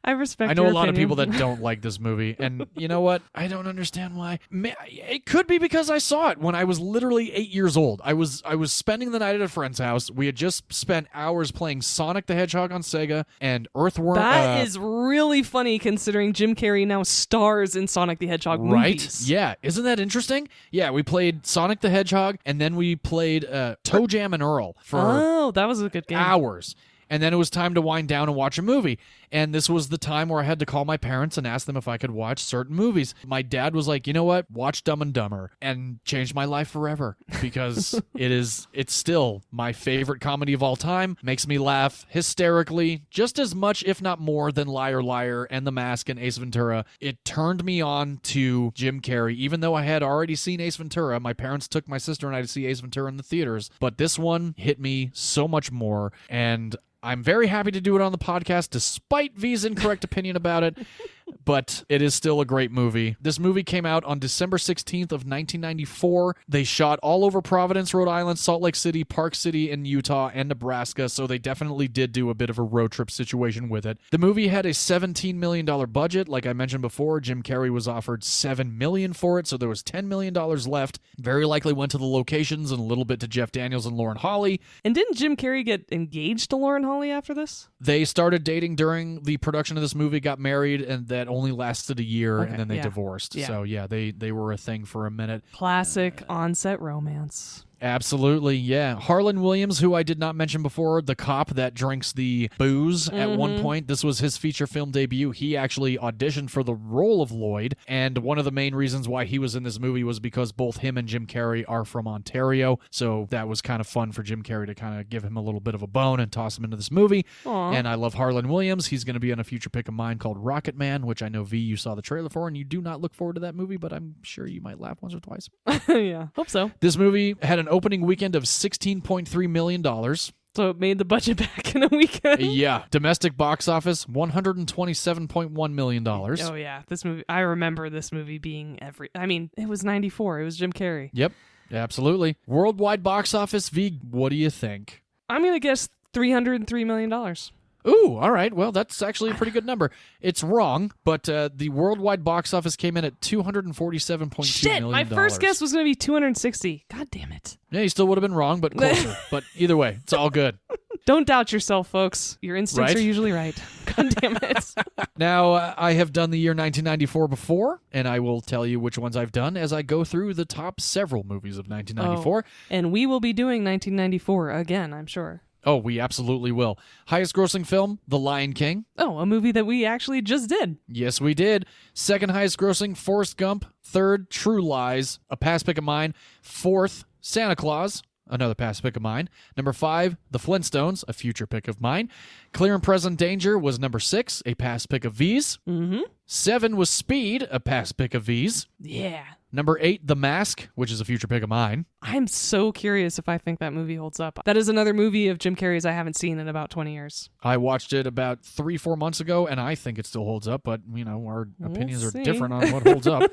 I respect. I know your a lot opinion. of people that don't like this movie, and you know what? I don't understand why. It could be because I saw it when I was literally 8 years old. I was spending the night at a friend's house. We had just spent hours playing Sonic the Hedgehog on Sega and Earthworm. That is really funny considering Jim Carrey now stars in Sonic the Hedgehog movies. Right? Yeah. Isn't that interesting? Yeah, we played Sonic the Hedgehog, and then we played Toe Jam and Earl for that was a good game. hours. And then it was time to wind down and watch a movie. And this was the time where I had to call my parents and ask them if I could watch certain movies. My dad was like, you know what? Watch Dumb and Dumber, and changed my life forever because it's still my favorite comedy of all time. Makes me laugh hysterically just as much, if not more, than Liar Liar and The Mask and Ace Ventura. It turned me on to Jim Carrey. Even though I had already seen Ace Ventura, my parents took my sister and I to see Ace Ventura in the theaters. But this one hit me so much more, and I'm very happy to do it on the podcast, despite V's incorrect opinion about it, but it is still a great movie. This movie came out on December 16th of 1994. They shot all over Providence, Rhode Island, Salt Lake City, Park City in Utah, and Nebraska, so they definitely did do a bit of a road trip situation with it. The movie had a $17 million budget. Like I mentioned before, Jim Carrey was offered $7 million for it, so there was $10 million left. Very likely went to the locations and a little bit to Jeff Daniels and Lauren Holly. And didn't Jim Carrey get engaged to Lauren Holly after this? They started dating during the production of this movie, got married, and that only lasted a year, and then they divorced. Yeah. So, yeah, they were a thing for a minute. Classic on-set romance. Absolutely, yeah. Harlan Williams, who I did not mention before, the cop that drinks the booze at one point. This was his feature film debut. He actually auditioned for the role of Lloyd, and one of the main reasons why he was in this movie was because both him and Jim Carrey are from Ontario, so that was kind of fun for Jim Carrey to kind of give him a little bit of a bone and toss him into this movie. Aww. And I love Harlan Williams. He's going to be on a future pick of mine called Rocket Man, which I know, V, you saw the trailer for, and you do not look forward to that movie, but I'm sure you might laugh once or twice. Yeah, hope so. This movie had an opening weekend of $16.3 million. So it made the budget back in a weekend. Yeah. Domestic box office, $127.1 million. Oh, yeah. This movie, I remember this movie being it was 94. It was Jim Carrey. Yep. Absolutely. Worldwide box office, V, what do you think? I'm going to guess $303 million. Ooh, all right. Well, that's actually a pretty good number. It's wrong, but the worldwide box office came in at $247.2 million. Shit, my first guess was going to be 260. God damn it. Yeah, you still would have been wrong, but closer. But either way, it's all good. Don't doubt yourself, folks. Your instincts are usually right. God damn it. Now, I have done the year 1994 before, and I will tell you which ones I've done as I go through the top several movies of 1994. Oh, and we will be doing 1994 again, I'm sure. Oh, we absolutely will. Highest grossing film, The Lion King. Oh, a movie that we actually just did. Yes, we did. Second highest grossing, Forrest Gump. Third, True Lies, a past pick of mine. Fourth, Santa Claus, another past pick of mine. Number 5, The Flintstones, a future pick of mine. Clear and Present Danger was number 6, a past pick of V's. Mm-hmm. 7 was Speed, a past pick of V's. Yeah. Number 8, The Mask, which is a future pick of mine. I'm so curious if I think that movie holds up. That is another movie of Jim Carrey's I haven't seen in about 20 years. I watched it about 3-4 months ago, and I think it still holds up, but, our opinions are different on what holds up.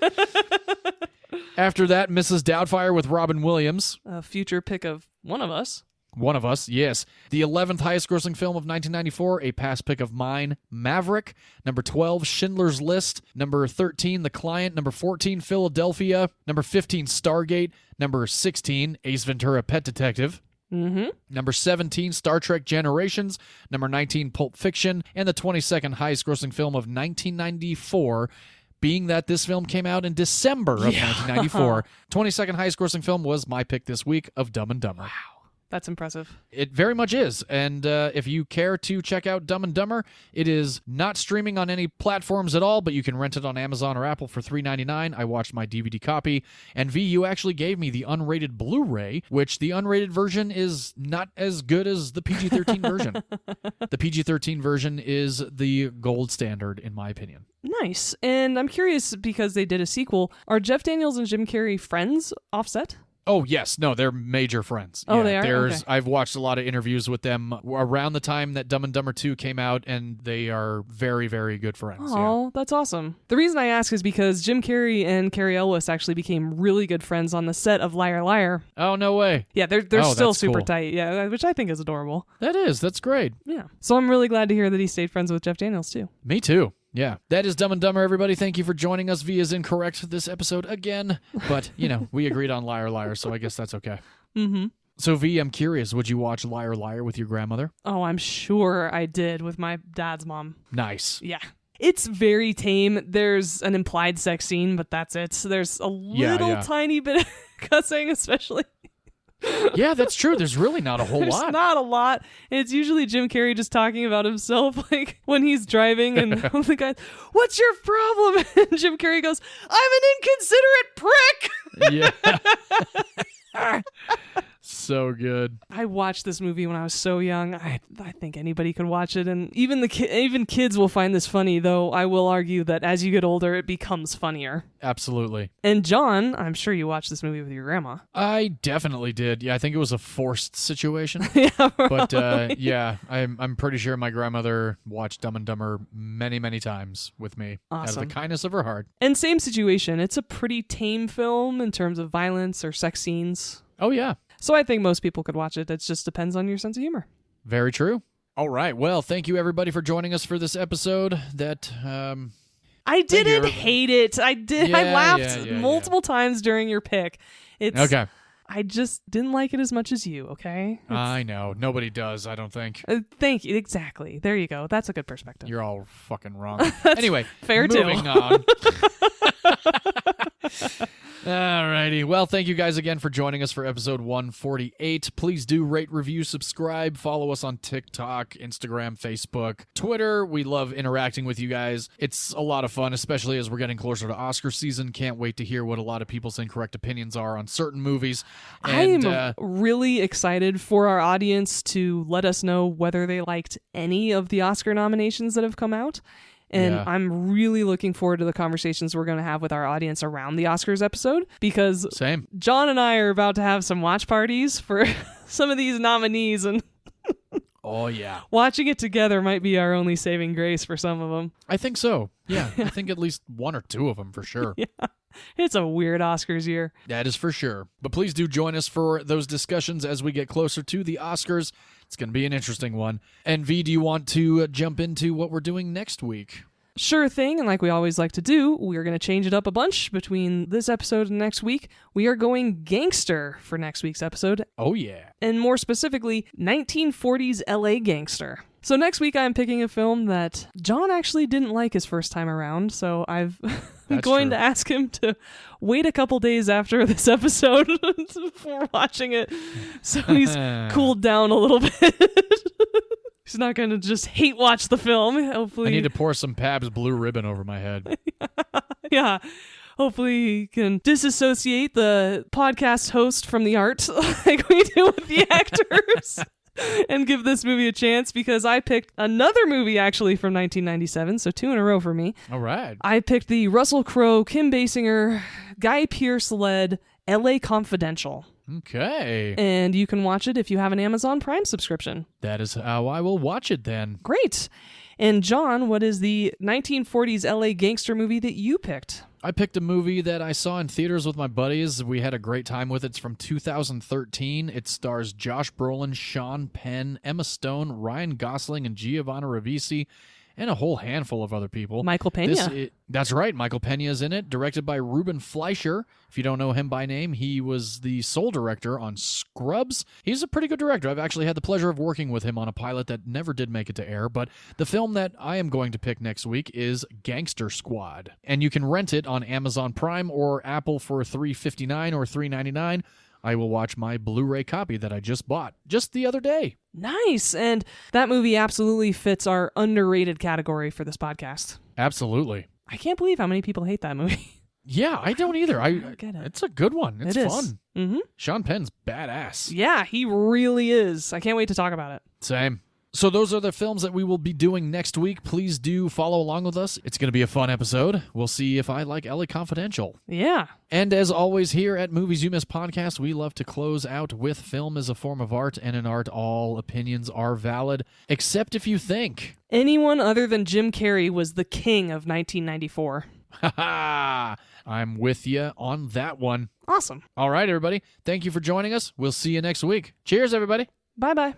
After that, Mrs. Doubtfire with Robin Williams. A future pick of one of us. One of us, yes. The 11th highest grossing film of 1994, a past pick of mine, Maverick. Number 12, Schindler's List. Number 13, The Client. Number 14, Philadelphia. Number 15, Stargate. Number 16, Ace Ventura, Pet Detective. Mm-hmm. Number 17, Star Trek Generations. Number 19, Pulp Fiction. And the 22nd highest grossing film of 1994, being that this film came out in December of 1994. 22nd highest grossing film was my pick this week of Dumb and Dumber. Wow. That's impressive. It very much is. And if you care to check out Dumb and Dumber, it is not streaming on any platforms at all, but you can rent it on Amazon or Apple for $3.99. I watched my DVD copy. And V, you actually gave me the unrated Blu-ray, which the unrated version is not as good as the PG-13 version. The PG-13 version is the gold standard, in my opinion. Nice. And I'm curious, because they did a sequel, are Jeff Daniels and Jim Carrey friends offset? Oh, yes. No, they're major friends. Oh, they are? Okay. I've watched a lot of interviews with them around the time that Dumb and Dumber 2 came out, and they are very, very good friends. Oh, that's awesome. The reason I ask is because Jim Carrey and Carrie Elwes actually became really good friends on the set of Liar Liar. Oh, no way. Yeah, they're still super cool. tight. Yeah, which I think is adorable. That's great. Yeah. So I'm really glad to hear that he stayed friends with Jeff Daniels, too. Me too. Yeah. That is Dumb and Dumber, everybody. Thank you for joining us. V is incorrect this episode again. But, we agreed on Liar Liar, so I guess that's okay. Mm-hmm. So, V, I'm curious, would you watch Liar Liar with your grandmother? Oh, I'm sure I did with my dad's mom. Nice. Yeah. It's very tame. There's an implied sex scene, but that's it. So there's a little tiny bit of cussing, especially. Yeah, that's true. There's really not a whole There's lot. not a lot. It's usually Jim Carrey just talking about himself, like when he's driving, and the guy, "What's your problem?" And Jim Carrey goes, "I'm an inconsiderate prick." Yeah. So good. I watched this movie when I was so young. I think anybody could watch it, and even even kids will find this funny, though I will argue that as you get older, it becomes funnier. Absolutely. And John, I'm sure you watched this movie with your grandma. I definitely did. Yeah, I think it was a forced situation. Yeah, but I'm pretty sure my grandmother watched Dumb and Dumber many, many times with me. Awesome. Out of the kindness of her heart. And same situation. It's a pretty tame film in terms of violence or sex scenes. Oh, yeah. So I think most people could watch it. It just depends on your sense of humor. Very true. All right. Well, thank you, everybody, for joining us for this episode. I didn't hate it. I did. Yeah, I laughed multiple times during your pick. Okay. I just didn't like it as much as you, okay? I know. Nobody does, I don't think. Thank you. Exactly. There you go. That's a good perspective. You're all fucking wrong. Anyway, fair moving on. Alrighty. Well, thank you guys again for joining us for episode 148. Please do rate, review, subscribe, follow us on TikTok, Instagram, Facebook, Twitter. We love interacting with you guys. It's a lot of fun, especially as we're getting closer to Oscar season. Can't wait to hear what a lot of people's incorrect opinions are on certain movies. And, I'm really excited for our audience to let us know whether they liked any of the Oscar nominations that have come out. And I'm really looking forward to the conversations we're going to have with our audience around the Oscars episode, because John and I are about to have some watch parties for some of these nominees, and oh yeah, watching it together might be our only saving grace for some of them. I think so. Yeah, I think at least one or two of them for sure. Yeah. It's a weird Oscars year. That is for sure. But please do join us for those discussions as we get closer to the Oscars. It's going to be an interesting one. And V, do you want to jump into what we're doing next week? Sure thing, and like we always like to do, we're going to change it up a bunch between this episode and next week. We are going gangster for next week's episode. Oh, yeah. And more specifically, 1940s LA gangster. So next week I'm picking a film that John actually didn't like his first time around, so I'm going to ask him to wait a couple days after this episode before watching it, so he's cooled down a little bit. He's not going to just hate watch the film. Hopefully, I need to pour some Pabst Blue Ribbon over my head. Yeah. Hopefully he can disassociate the podcast host from the art like we do with the actors. and give this movie a chance because I picked another movie actually from 1997, so 2 in a row for me. All right. I picked the Russell Crowe, Kim Basinger, Guy Pearce-led LA Confidential. Okay. And you can watch it if you have an Amazon Prime subscription. That is how I will watch it then. Great. And John, what is the 1940s LA gangster movie that you picked? I picked a movie that I saw in theaters with my buddies. We had a great time with it. It's from 2013. It stars Josh Brolin, Sean Penn, Emma Stone, Ryan Gosling, and Giovanna Ribisi, and a whole handful of other people. Michael Pena. That's right. Michael Pena is in it, directed by Ruben Fleischer. If you don't know him by name, he was the sole director on Scrubs. He's a pretty good director. I've actually had the pleasure of working with him on a pilot that never did make it to air, but the film that I am going to pick next week is Gangster Squad, and you can rent it on Amazon Prime or Apple for $3.59 or $3.99. I will watch my Blu-ray copy that I just bought just the other day. Nice. And that movie absolutely fits our underrated category for this podcast. Absolutely. I can't believe how many people hate that movie. Yeah, I don't either. I get it. It's a good one. It's fun. Mm-hmm. Sean Penn's badass. Yeah, he really is. I can't wait to talk about it. Same. So those are the films that we will be doing next week. Please do follow along with us. It's going to be a fun episode. We'll see if I like LA Confidential. Yeah. And as always, here at Movies You Miss Podcast, we love to close out with film is a form of art, and in art, all opinions are valid, except if you think anyone other than Jim Carrey was the king of 1994. Ha ha! I'm with you on that one. Awesome. All right, everybody. Thank you for joining us. We'll see you next week. Cheers, everybody. Bye-bye.